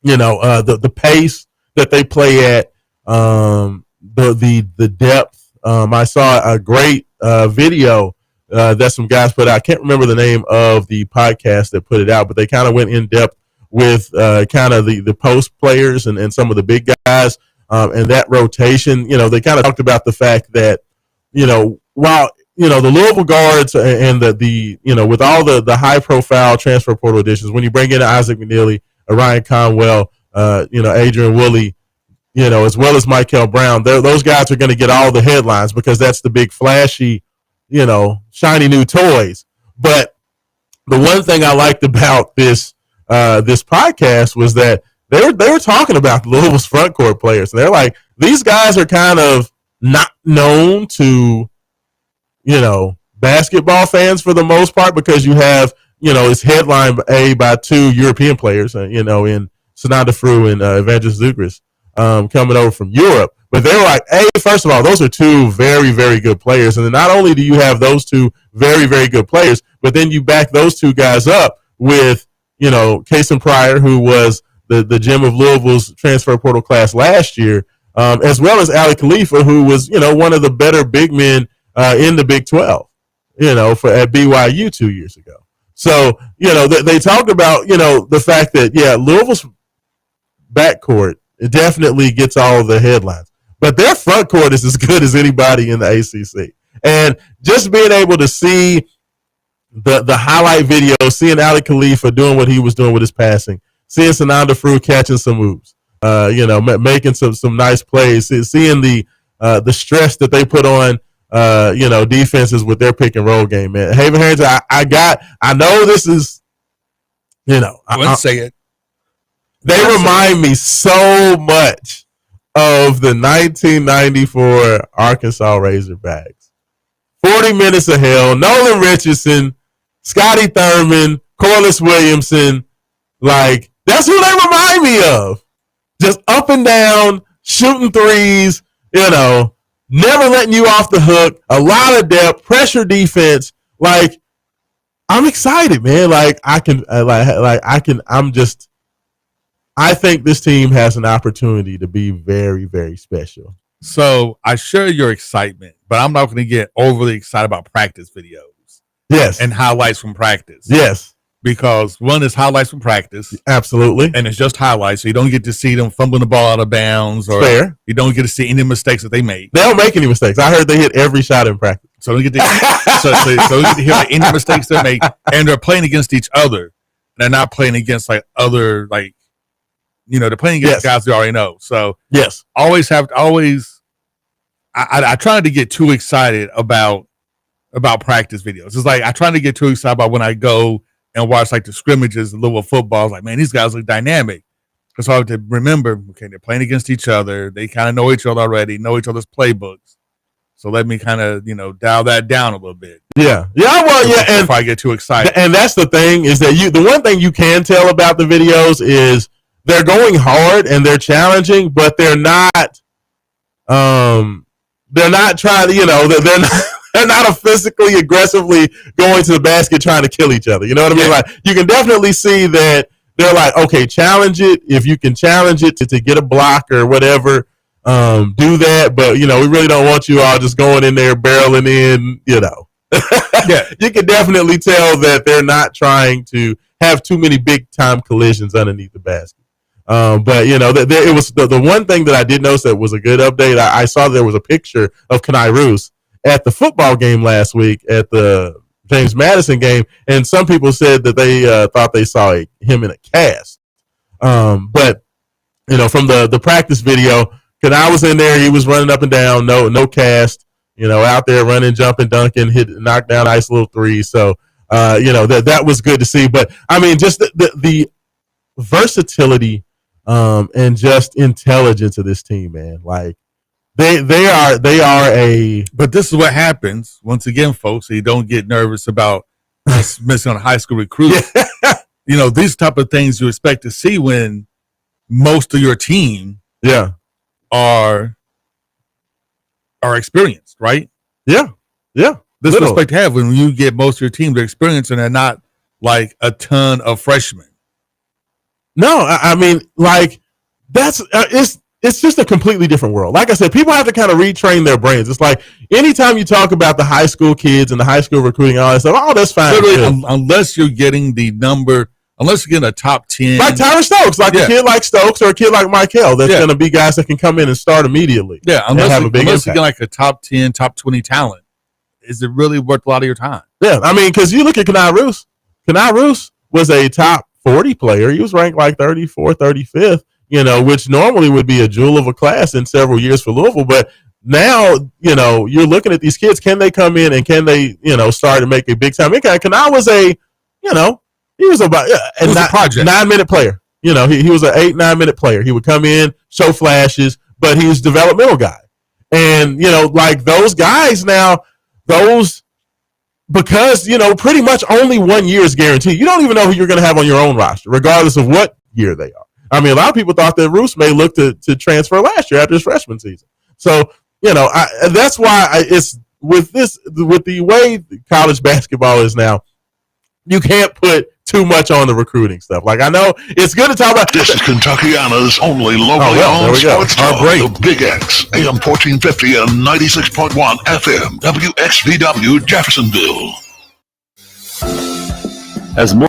The pace that they play at, the depth. I saw a great video that some guys put out. I can't remember the name of the podcast that put it out, but they kind of went in depth with kind of the post players and some of the big guys. and that rotation. They kind of talked about the fact that, while the Louisville guards and the with all the high profile transfer portal additions, when you bring in Isaac McNeely, Ryan Conwell, Adrian Woolley, as well as Michael Brown, those guys are going to get all the headlines because that's the big flashy, shiny new toys. But the one thing I liked about this podcast was that they were talking about Louisville's front court players. And they're like, these guys are kind of not known to, basketball fans for the most part because you have, it's headlined by two European players, in Sananda Frew and Evangelos Zoukris coming over from Europe. But they're like, hey, first of all, those are two very, very good players. And then not only do you have those two very, very good players, but then you back those two guys up with, Kason Pryor, who was the gem of Louisville's transfer portal class last year, as well as Ali Khalifa, who was, one of the better big men in the Big 12, at BYU 2 years ago. So, they talked about, the fact that, Louisville's backcourt, it definitely gets all the headlines. But their front court is as good as anybody in the ACC. And just being able to see the highlight video, seeing Ali Khalifa doing what he was doing with his passing, seeing Sananda Frew catching some moves, making some nice plays, seeing the stress that they put on, defenses with their pick and roll game, man. Haven Harrington, I know this is, I wouldn't say it. They remind me so much of the 1994 Arkansas Razorbacks. 40 Minutes of Hell, Nolan Richardson, Scotty Thurman, Corliss Williamson. Like, that's who they remind me of. Just up and down, shooting threes, never letting you off the hook, a lot of depth, pressure defense. Like, I'm excited, man. Like, I think this team has an opportunity to be very, very special. So I share your excitement, but I'm not going to get overly excited about practice videos. Yes. And highlights from practice. Yes. Because one is highlights from practice. Absolutely. And it's just highlights. So you don't get to see them fumbling the ball out of bounds. Or fair. You don't get to see any mistakes that they make. They don't make any mistakes. I heard they hit every shot in practice. So you get to, so you get to hear like any mistakes they make. And they're playing against each other. They're not playing against like other, like, they're playing against guys we already know. So yes, I try not to get too excited about practice videos. It's like I try to get too excited about when I go and watch like the scrimmages, the Louisville football. It's like, man, these guys look dynamic. Because I have to remember, okay, they're playing against each other. They kind of know each other already, know each other's playbooks. So let me kind of, dial that down a little bit. Yeah. Yeah, well, yeah. And if I get too excited. And that's the thing is that the one thing you can tell about the videos is they're going hard and they're challenging, but they're not trying to, they're not physically aggressively going to the basket trying to kill each other. You know what I mean? Like, you can definitely see that they're like, okay, challenge it. If you can challenge it to get a block or whatever, do that. But, we really don't want you all just going in there barreling in, Yeah. You can definitely tell that they're not trying to have too many big time collisions underneath the basket. But it was the one thing that I did notice that was a good update. I saw there was a picture of Kenai Roos at the football game last week at the James Madison game, and some people said that they thought they saw him in a cast. But from the practice video, Kenai was in there. He was running up and down, no cast. Out there running, jumping, dunking, knocked down nice little three. So that was good to see. But I mean, just the versatility. And just intelligence of this team, man. Like they are a. But this is what happens once again, folks. So you don't get nervous about missing on a high school recruit. Yeah. These type of things you expect to see when most of your team, are experienced, right? Yeah, yeah. This is what you expect to have when you get most of your team to experience and they're not like a ton of freshmen. No, I mean, like, that's it's just a completely different world. Like I said, people have to kind of retrain their brains. It's like anytime you talk about the high school kids and the high school recruiting, all that stuff, that's fine. Literally, unless you're getting the number unless you get a top 10. Like Tyler Stokes, like a kid like Stokes or a kid like Michael, that's going to be guys that can come in and start immediately. Yeah, unless you get like a top 10, top 20 talent, is it really worth a lot of your time? Yeah, I mean, because you look at Kenai Roos. Kenai Roos was a top 40 player. He was ranked like 34th, 35th, which normally would be a jewel of a class in several years for Louisville. But now, you're looking at these kids. Can they come in and can they, start to make a big time impact? Kenai was he was about a 9-minute player. He was an 8-9 minute player. He would come in, show flashes, but he was a developmental guy. And, like those guys now, because, pretty much only 1 year is guaranteed. You don't even know who you're going to have on your own roster, regardless of what year they are. I mean, a lot of people thought that Roos may look to transfer last year after his freshman season. So, that's why it's with the way college basketball is now, you can't put too much on the recruiting stuff. Like, I know it's good to talk about. This is Kentuckiana's only locally owned sports talk. The Big X, AM 1450 and 96.1 FM, WXVW Jeffersonville. As more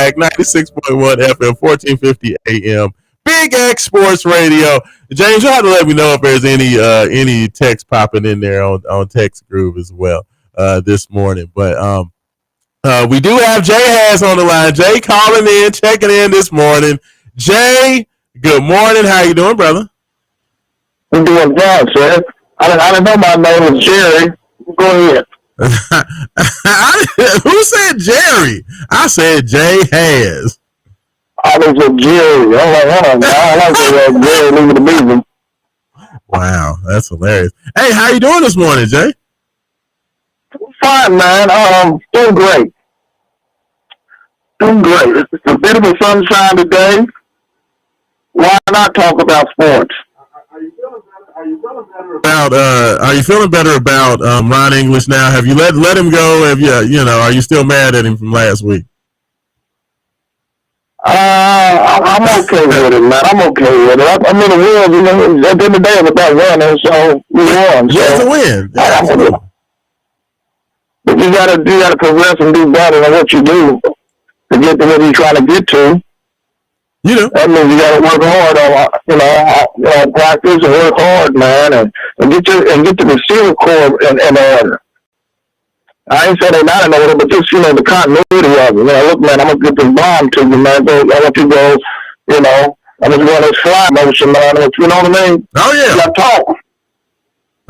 back. 96.1 FM, 1450 AM. Big X Sports Radio. James, you have to let me know if there's any text popping in there on Text Groove as well this morning. But we do have Jay Has on the line. Jay calling in, checking in this morning. Jay, good morning. How you doing, brother? I'm doing well, sir. I didn't know my name was Jerry. Go ahead. Who said Jerry? I said Jay Has. I was with Jerry. I'm like, I like that Jerry leaving the business. Wow, that's hilarious. Hey, how you doing this morning, Jay? Fine, man. Doing great. Doing great. It's a bit of a sunshine today. Why not talk about sports? Are you feeling better about Ron English now? Have you let him go? Have you are you still mad at him from last week? I'm okay with it, man. I'm okay with it. I mean, the win, at the end of the day, it's about winning, so we won. So it's a win. Yeah, but you gotta progress and do better than what you do to get to where you're trying to get to. You know. That means you gotta work hard on practice and work hard, man, and get the receiver core in order. I ain't saying they're not in order, but just the continuity of it. Look, man, I'm gonna get this bomb to you, man. So I want you to go, I'm just going this fly motion, man. You know what I mean? Oh yeah. You gotta talk.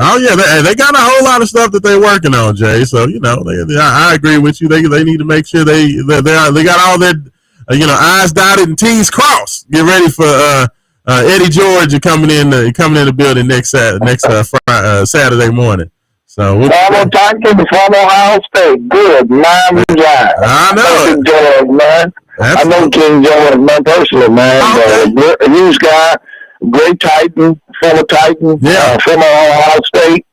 Oh yeah, they got a whole lot of stuff that they're working on, Jay. So I agree with you. They need to make sure they got all their I's dotted and T's crossed. Get ready for Eddie George coming in the building next Saturday morning. So Former Titan, former Ohio State, good man. I know King George, man. I know King George, man, personally, man. Okay. A huge guy, great Titan, former Titan, former Ohio State.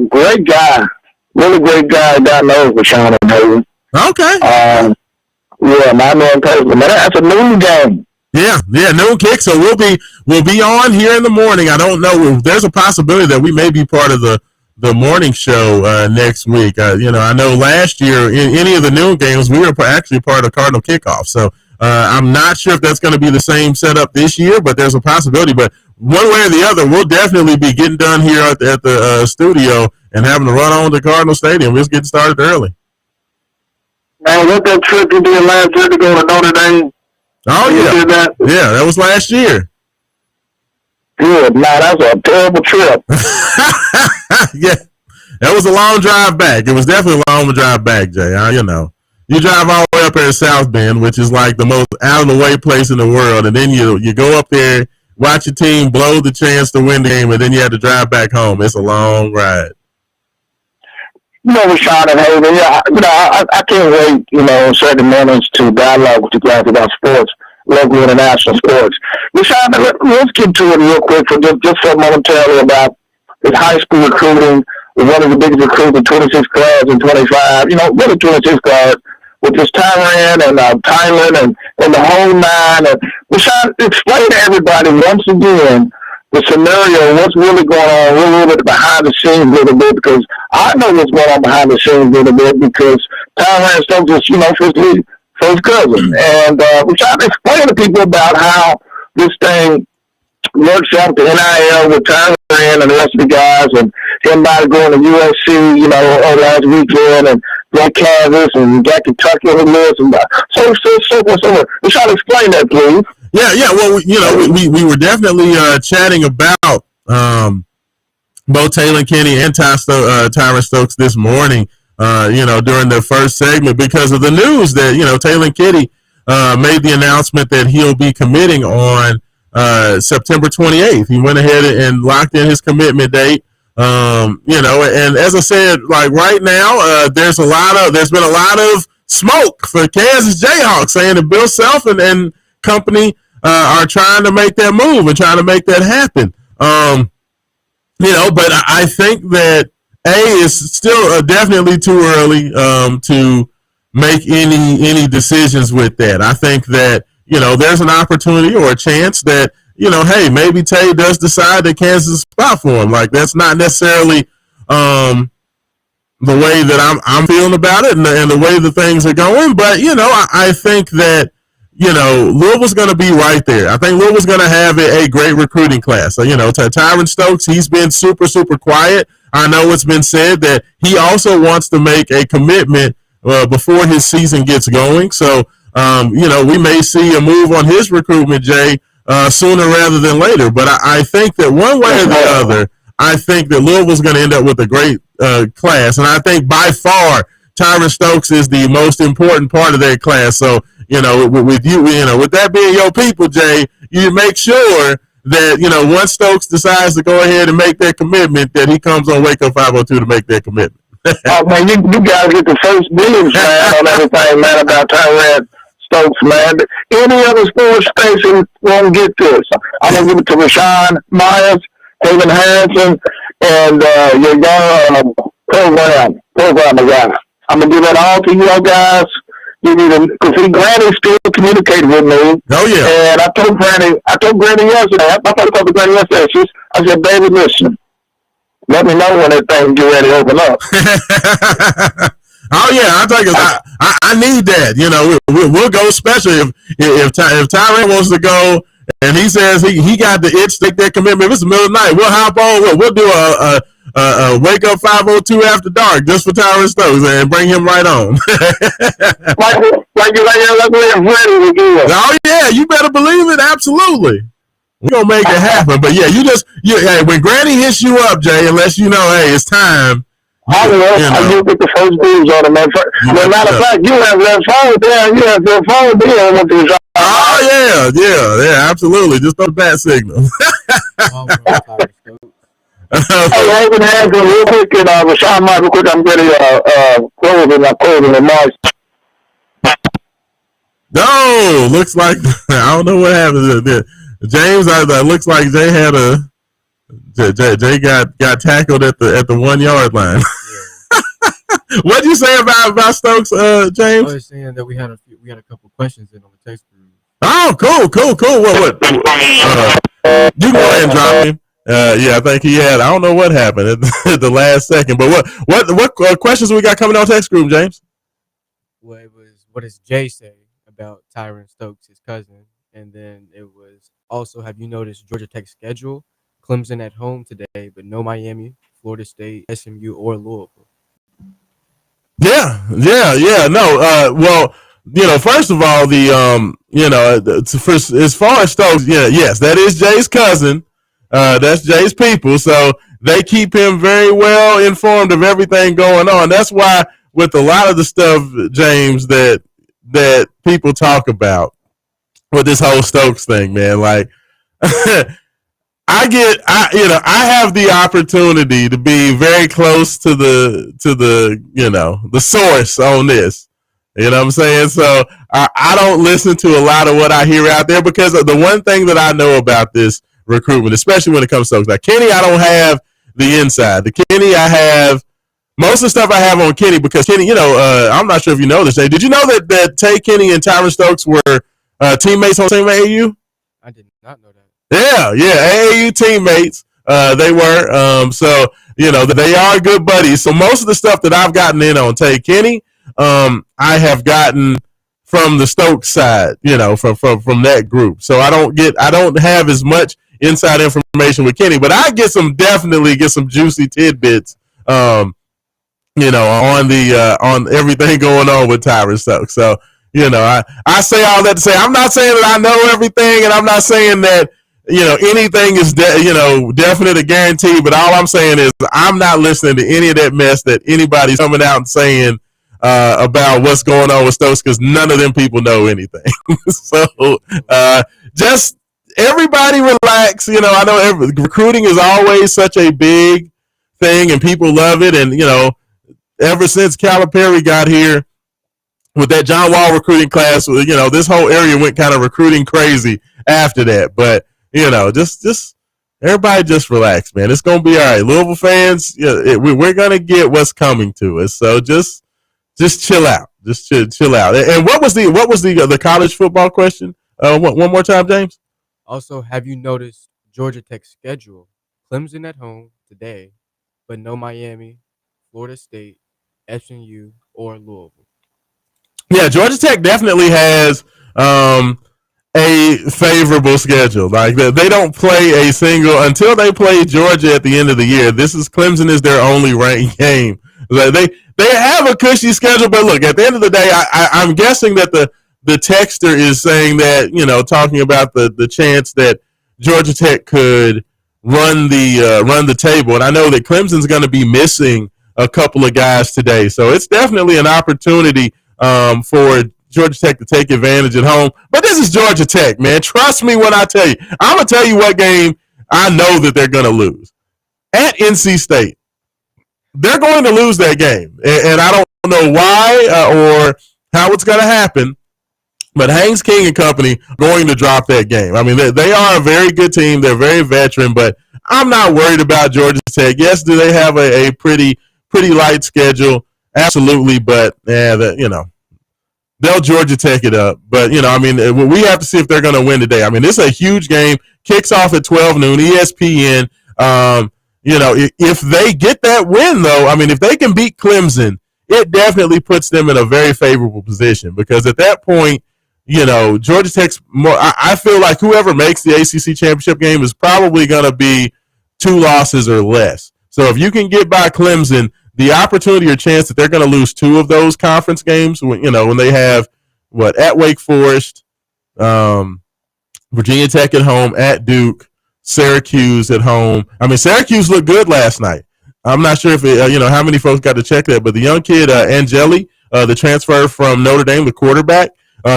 Great guy, really great guy. God knows Raashaan and okay. Yeah, man, I know him personally, man. That's a noon game. Yeah, noon kick. So we'll be on here in the morning. I don't know. There's a possibility that we may be part of the morning show next week. I know last year in any of the noon games we were actually part of Cardinal Kickoff. So I'm not sure if that's going to be the same setup this year, but there's a possibility. But one way or the other, we'll definitely be getting done here at the studio and having to run on to Cardinal Stadium. We'll get started early. Man, what that trip you did last year to go to Notre Dame? Oh yeah, did that? Yeah, that was last year. Good, man. That was a terrible trip. Yeah, that was a long drive back. It was definitely a long drive back, Jay. You drive all the way up here to South Bend, which is like the most out of the way place in the world, and then you go up there, watch your team blow the chance to win the game, and then you have to drive back home. It's a long ride. Raashaan and Haven, I can't wait, certain moments to dialogue with you guys about sports, local international sports. Raashaan, let's get to it real quick for just for momentarily about this high school recruiting, one of the biggest recruits in 26 class and 25, really 26 class, with this Tyrann and Tylen and the whole nine. And Raashaan, explain to everybody once again the scenario, what's really going on, a little bit behind the scenes a little bit, because I know what's going on behind the scenes a little bit, because Tyrann Stokes is, first cousin. And we're trying to explain to people about how this thing works out, the NIL with Tyrann and the rest of the guys, and him by going to USC, last weekend, and got Kansas, and got Kentucky on the list, and so forth. We're trying to explain that, please. Yeah. Well, we were definitely chatting about both Taylor Kenny and Tyrann Stokes this morning. During the first segment, because of the news that Taylor Kenny made the announcement that he'll be committing on September 28th. He went ahead and locked in his commitment date. And as I said, like right now, there's been a lot of smoke for Kansas Jayhawks saying that Bill Self and company are trying to make that move and trying to make that happen. But I think that it's still definitely too early to make any decisions with that. I think that there's an opportunity or a chance that hey, maybe Tay does decide that Kansas is a spot for him. Like that's not necessarily the way that I'm feeling about it and the way that things are going. But I think that Louisville's going to be right there. I think Louisville's going to have a great recruiting class. So Tyron Stokes, he's been super quiet. I know it's been said that he also wants to make a commitment before his season gets going. So we may see a move on his recruitment, Jay, sooner rather than later. But I think that one way or the other, I think that Louisville's going to end up with a great class. And I think by far, Tyron Stokes is the most important part of that class. So, with you, with that being your people, Jay, you make sure that, once Stokes decides to go ahead and make that commitment, that he comes on Wake Up 502 to make that commitment. Oh, man, you guys get the first dibs, man, on everything, man, about Tyron Stokes, man. Any other sports station won't get this. I'm going to give it to Raashaan Myers, Haven Harrison, and your young programmer guy. I'm going to give it all to you guys. You need to, because Granny still communicated with me. Oh, yeah. And I told Granny yesterday, I talked to Granny yesterday, I said, baby, listen, let me know when that thing get ready to open up. Oh yeah, I'll tell you, I need that. We'll go special if Tyron wants to go and he says he got the itch to take that commitment. If it's the middle of the night, we'll hop on. We'll do a Wake Up 502 after dark just for Tyron Stokes and bring him right on. like we're ready again. Oh yeah, you better believe it. Absolutely. We're going to make it happen. But yeah, hey, when Granny hits you up, Jay, and lets you know, hey, it's time. I will get the first dibs on it, man. Matter of fact, you have that phone there. You have your phone there. Oh, yeah, absolutely. Just throw the bat signal. Hey, Raven Hanson, real quick, and Raashaan Myers, real quick, I'm ready closing remarks. No, looks like, I don't know what happened there. James, looks like Jay had Jay got tackled at the 1 yard line. What'd you say about Stokes, James? I was saying that we had a couple questions in on the text group. Oh, cool. What? You go ahead and drop him. Yeah, I think he had. I don't know what happened at the last second, but what questions we got coming on text group, James? Well, it was, what does Jay say about Tyron Stokes, his cousin? And then it was also, have you noticed Georgia Tech's schedule? Clemson at home today, but no Miami, Florida State, SMU, or Louisville. Yeah. No, well, first of all, as far as Stokes, yes, that is Jay's cousin. That's Jay's people, so they keep him very well informed of everything going on. That's why with a lot of the stuff, James, that people talk about with this whole Stokes thing, man, like I have the opportunity to be very close to the source on this. You know what I'm saying? So I don't listen to a lot of what I hear out there because of the one thing that I know about this recruitment, especially when it comes to Stokes. Like Kenny, I don't have the inside. The Kenny, I have most of the stuff I have on Kenny because Kenny, I'm not sure if you know this. Did you know that Tay Kenny and Tyron Stokes were teammates on the same AAU? I did not know that. Yeah, AAU teammates. They were. So they are good buddies. So most of the stuff that I've gotten in on Tay Kenny, I have gotten from the Stokes side. From that group. So I don't have as much inside information with Kenny, but I definitely get some juicy tidbits. On everything going on with Tyron Stokes. So I say all that to say I'm not saying that I know everything, and I'm not saying that anything is definite or guaranteed, but all I'm saying is I'm not listening to any of that mess that anybody's coming out and saying about what's going on with Stokes, because none of them people know anything. So just everybody relax. I know recruiting is always such a big thing and people love it, and ever since Calipari got here with that John Wall recruiting class, this whole area went kind of recruiting crazy after that. But just everybody just relax, man. It's gonna be all right. Louisville fans, we're gonna get what's coming to us. So just chill out. Just chill out. And what was the college football question? One more time, James. Also, have you noticed Georgia Tech's schedule? Clemson at home today, but no Miami, Florida State, SMU, or Louisville? Yeah, Georgia Tech definitely has a favorable schedule. Like they don't play a single until they play Georgia at the end of the year. This is Clemson is their only ranked game. They have a cushy schedule, but look, at the end of the day, I'm guessing that the texter is saying that, talking about the chance that Georgia Tech could run the table, and I know that Clemson's going to be missing a couple of guys today, so it's definitely an opportunity for Georgia Tech to take advantage at home. But this is Georgia Tech, man. Trust me when I tell you. I'm going to tell you what game I know that they're going to lose. At NC State, they're going to lose that game. And I don't know why or how it's going to happen, but Haynes King and company are going to drop that game. I mean, they are a very good team. They're very veteran, but I'm not worried about Georgia Tech. Yes, do they have a pretty light schedule? Absolutely, but they'll Georgia Tech it up. But, we have to see if they're going to win today. I mean, this is a huge game. Kicks off at 12 noon, ESPN. If they get that win, though, I mean, if they can beat Clemson, it definitely puts them in a very favorable position because at that point, Georgia Tech's more. I feel like whoever makes the ACC championship game is probably going to be 2 losses or less. So if you can get by Clemson, the opportunity or chance that they're going to lose 2 of those conference games, when they have at Wake Forest, Virginia Tech at home, at Duke, Syracuse at home. I mean, Syracuse looked good last night. I'm not sure if how many folks got to check that, but the young kid Angeli, the transfer from Notre Dame, the quarterback,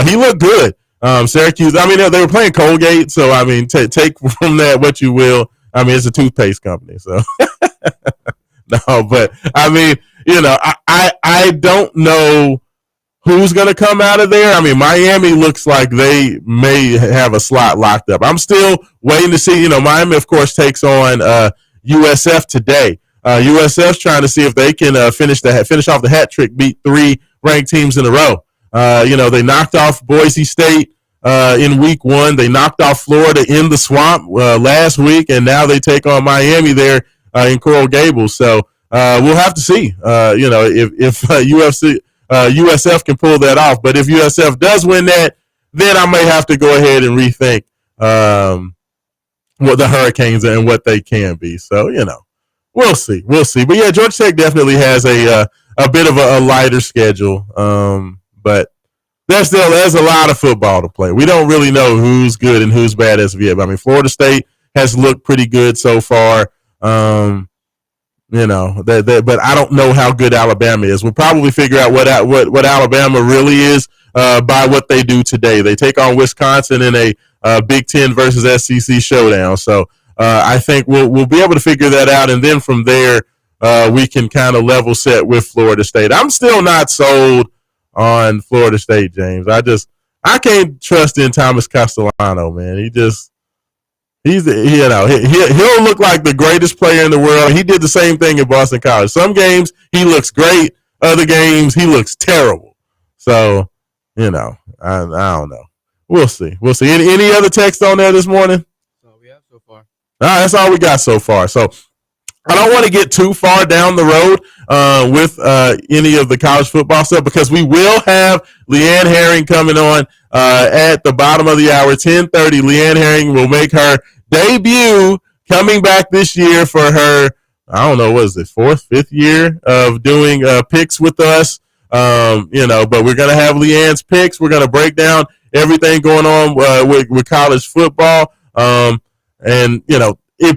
he looked good. Syracuse. I mean, they were playing Colgate, so I mean, take from that what you will. I mean, it's a toothpaste company, so. No, but I mean, I don't know who's going to come out of there. I mean, Miami looks like they may have a slot locked up. I'm still waiting to see. Miami, of course, takes on USF today. USF's trying to see if they can finish off the hat trick, beat 3 ranked teams in a row. They knocked off Boise State in week 1. They knocked off Florida in the swamp last week, and now they take on Miami there in Coral Gables. So we'll have to see, if USF can pull that off. But if USF does win that, then I may have to go ahead and rethink what the Hurricanes and what they can be. So, we'll see. But, yeah, Georgia Tech definitely has a bit of a lighter schedule. But there's a lot of football to play. We don't really know who's good and who's bad as of yet. I mean, Florida State has looked pretty good so far. But I don't know how good Alabama is. We'll probably figure out what Alabama really is by what they do today. They take on Wisconsin in a Big Ten versus SEC showdown. So I think we'll be able to figure that out, and then from there we can kind of level set with Florida State. I'm still not sold on Florida State, James. I can't trust in Thomas Castellano, man. He'll look like the greatest player in the world. He did the same thing at Boston College. Some games he looks great, other games he looks terrible. So, I don't know. We'll see. Any other text on there this morning? That's all we have so far. That's all we got so far. So I don't want to get too far down the road with any of the college football stuff because we will have Leanne Herring coming on at the bottom of the hour, 10:30. Leanne Herring will make her debut coming back this year for her, I don't know, what is it, 4th, 5th year of doing picks with us. But we're going to have Leanne's picks. We're going to break down everything going on with college football.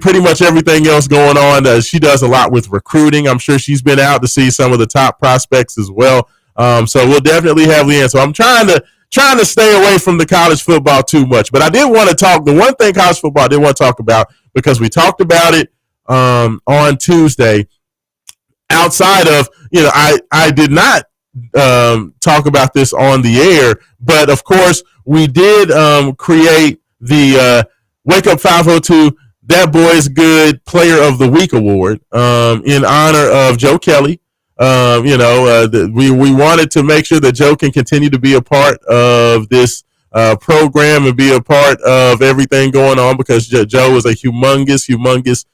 Pretty much everything else going on. She does a lot with recruiting. I'm sure she's been out to see some of the top prospects as well. So we'll definitely have Leanne. So I'm trying to stay away from the college football too much. But I did want to talk. The one thing college football I did want to talk about, because we talked about it on Tuesday, outside of, I did not talk about this on the air, but of course we did create the Wake Up 502 That Boy's Good Player of the Week award in honor of Joe Kelly. We wanted to make sure that Joe can continue to be a part of this program and be a part of everything going on, because Joe is a humongous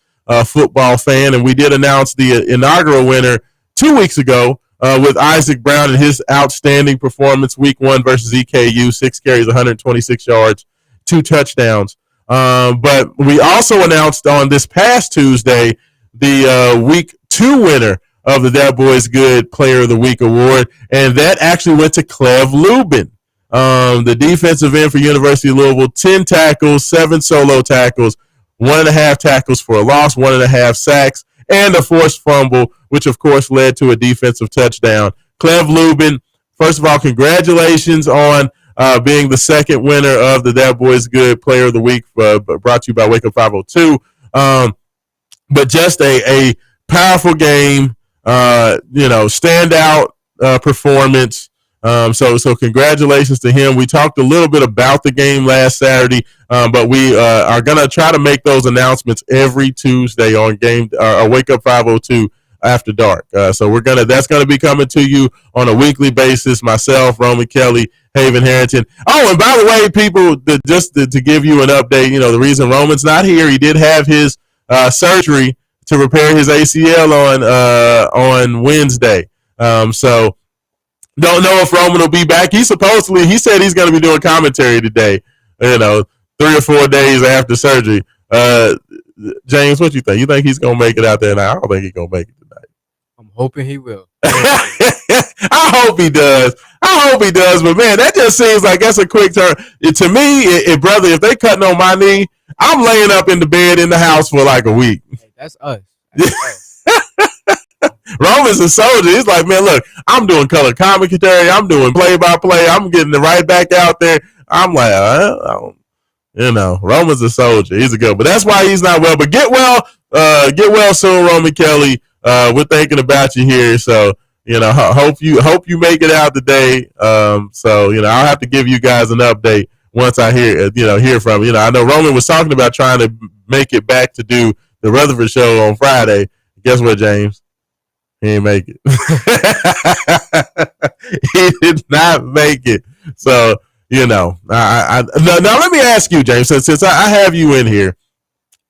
football fan, and we did announce the inaugural winner 2 weeks ago with Isaac Brown and his outstanding performance week 1 versus EKU, 6 carries, 126 yards, 2 touchdowns. But we also announced on this past Tuesday the week 2 winner of the That Boy's Good Player of the Week award, and that actually went to Clev Lubin, the defensive end for University of Louisville. 10 tackles, 7 solo tackles, 1.5 tackles for a loss, 1.5 sacks, and a forced fumble, which of course led to a defensive touchdown. Clev Lubin, first of all, congratulations on being the second winner of the That Boy's Good Player of the Week, brought to you by Wake Up 502. But just a powerful game, standout performance. So congratulations to him. We talked a little bit about the game last Saturday, but we are going to try to make those announcements every Tuesday on Wake Up 502 after dark. So that's going to be coming to you on a weekly basis. Myself, Roman Kelly, Haven Harrington. Oh, and by the way, people, just to give you an update, the reason Roman's not here, he did have his surgery to repair his ACL on Wednesday. So don't know if Roman will be back. He said he's going to be doing commentary today, 3 or 4 days after surgery. James, what you think? You think he's going to make it out there now? I don't think he's going to make it tonight. I'm hoping he will. I hope he does. But, man, that just seems like that's a quick turn. To me, brother, if they cutting on my knee, I'm laying up in the bed in the house for like a week. Hey, that's us. Roman's a soldier. He's like, man, look, I'm doing color commentary. I'm doing play-by-play. I'm getting it right back out there. I'm like, Roman's a soldier. He's a good, but that's why he's not well. But get well soon, Roman Kelly. We're thinking about you here. So, hope you make it out today. So, I'll have to give you guys an update once I hear from you. I know Roman was talking about trying to make it back to do the Rutherford show on Friday. Guess what, James? He didn't make it. He did not make it. So, now let me ask you, James, since I have you in here,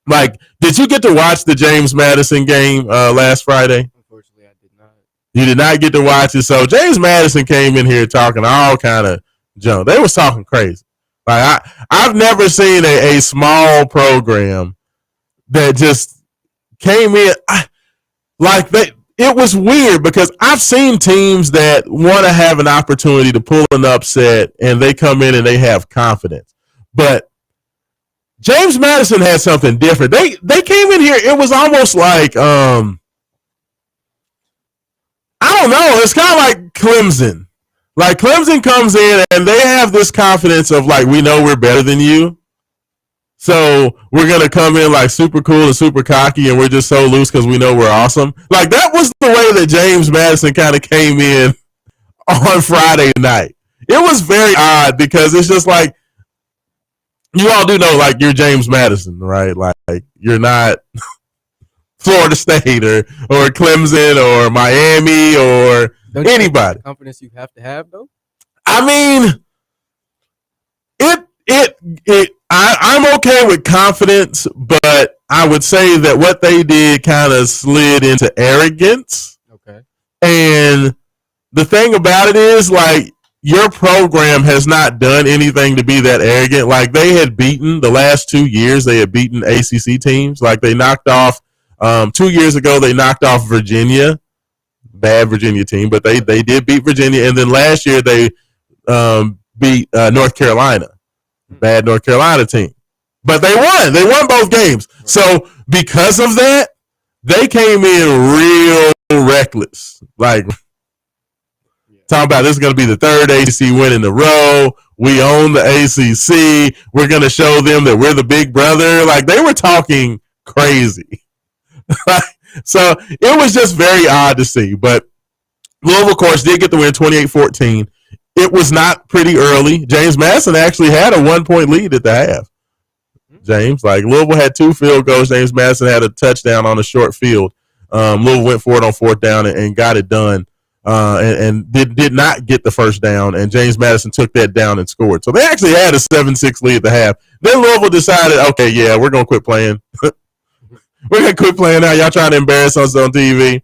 like, did you get to watch the James Madison game last Friday? Unfortunately, I did not. You did not get to watch it. So James Madison came in here talking all kind of junk. They was talking crazy. Like I've never seen a small program that just came in it was weird because I've seen teams that want to have an opportunity to pull an upset and they come in and they have confidence. But James Madison had something different. They came in here, it was almost like I don't know, it's kind of like Clemson. Like Clemson comes in and they have this confidence of like, we know we're better than you. So we're going to come in like super cool and super cocky and we're just so loose because we know we're awesome. Like that was the way that James Madison kind of came in on Friday night. It was very odd because it's just like, you all do know like you're James Madison, right? Like you're not Florida State or Clemson or Miami or Don't anybody. Confidence you have to have though? I mean, I'm okay with confidence, but I would say that what they did kind of slid into arrogance. Okay. And the thing about it is, like, your program has not done anything to be that arrogant. Like, they had beaten the last 2 years, they had beaten ACC teams. Like, they knocked off, 2 years ago, they knocked off Virginia. Bad Virginia team, but they did beat Virginia. And then last year, they beat North Carolina. Bad North Carolina team. But they won. They won both games. Right. So because of that, they came in real reckless. Like, talking about this is going to be the third ACC win in a row. We own the ACC. We're going to show them that we're the big brother. Like, they were talking crazy. So it was just very odd to see. But Louisville, of course, did get the win 28-14. It was not pretty early. James Madison actually had a 1-point lead at the half. James, like Louisville had 2 field goals. James Madison had a touchdown on a short field. Louisville went for it on 4th down and got it done. And did not get the first down. And James Madison took that down and scored. So they actually had a 7-6 lead at the half. Then Louisville decided, okay, yeah, we're going to quit playing. We're going to quit playing now. Y'all trying to embarrass us on TV.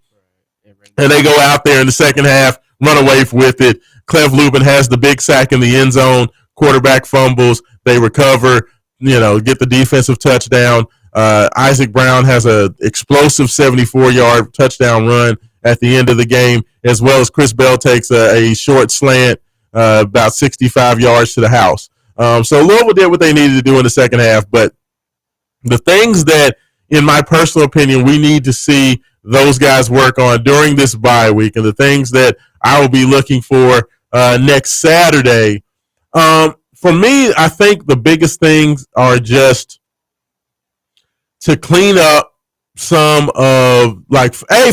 and they go out there in the second half, run away with it. Cleve Lubin has the big sack in the end zone. Quarterback fumbles. They recover, get the defensive touchdown. Isaac Brown has a explosive 74-yard touchdown run at the end of the game, as well as Chris Bell takes a short slant about 65 yards to the house. So Louisville did what they needed to do in the second half, but the things that, in my personal opinion, we need to see those guys work on during this bye week, and the things that I will be looking for next Saturday. For me, I think the biggest things are just to clean up some of,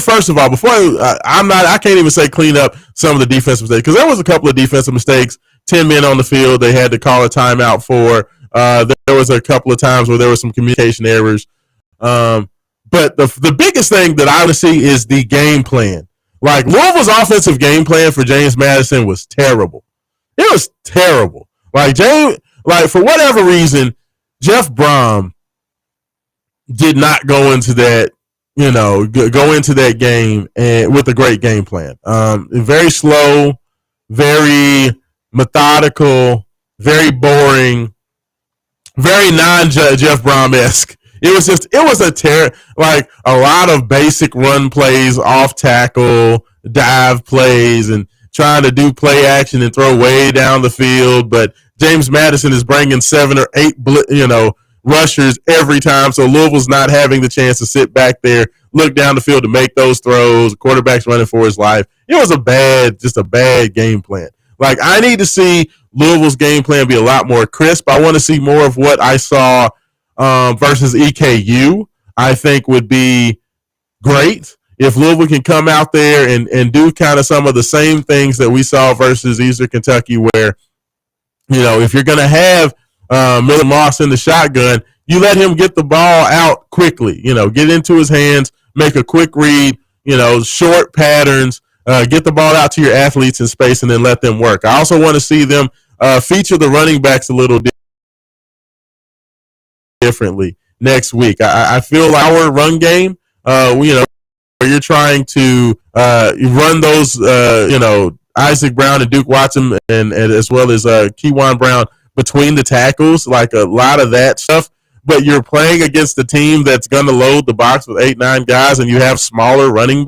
first of all, before I can't even say clean up some of the defensive mistakes, because there was a couple of defensive mistakes. 10 men on the field, they had to call a timeout for. There was a couple of times where there were some communication errors. But the biggest thing that I want to see is the game plan. Like, Louisville's offensive game plan for James Madison was terrible. It was terrible. For whatever reason, Jeff Brom did not go into that, go into that game and with a great game plan. Very slow, very methodical, very boring, very non-Jeff Brom-esque. It was a lot of basic run plays, off tackle, dive plays, and trying to do play action and throw way down the field. But James Madison is bringing 7 or 8, rushers every time. So Louisville's not having the chance to sit back there, look down the field to make those throws. The quarterback's running for his life. It was just a bad game plan. I need to see Louisville's game plan be a lot more crisp. I want to see more of what I saw versus EKU. I think would be great if Louisville can come out there and do kind of some of the same things that we saw versus Eastern Kentucky, where, if you're going to have Miller Moss in the shotgun, you let him get the ball out quickly, get into his hands, make a quick read, short patterns, get the ball out to your athletes in space, and then let them work. I also want to see them feature the running backs a little differently next week. I feel like our run game, where you're trying to run those, Isaac Brown and Duke Watson and as well as Keywan Brown between the tackles, like a lot of that stuff. But you're playing against a team that's going to load the box with 8-9 guys, and you have smaller running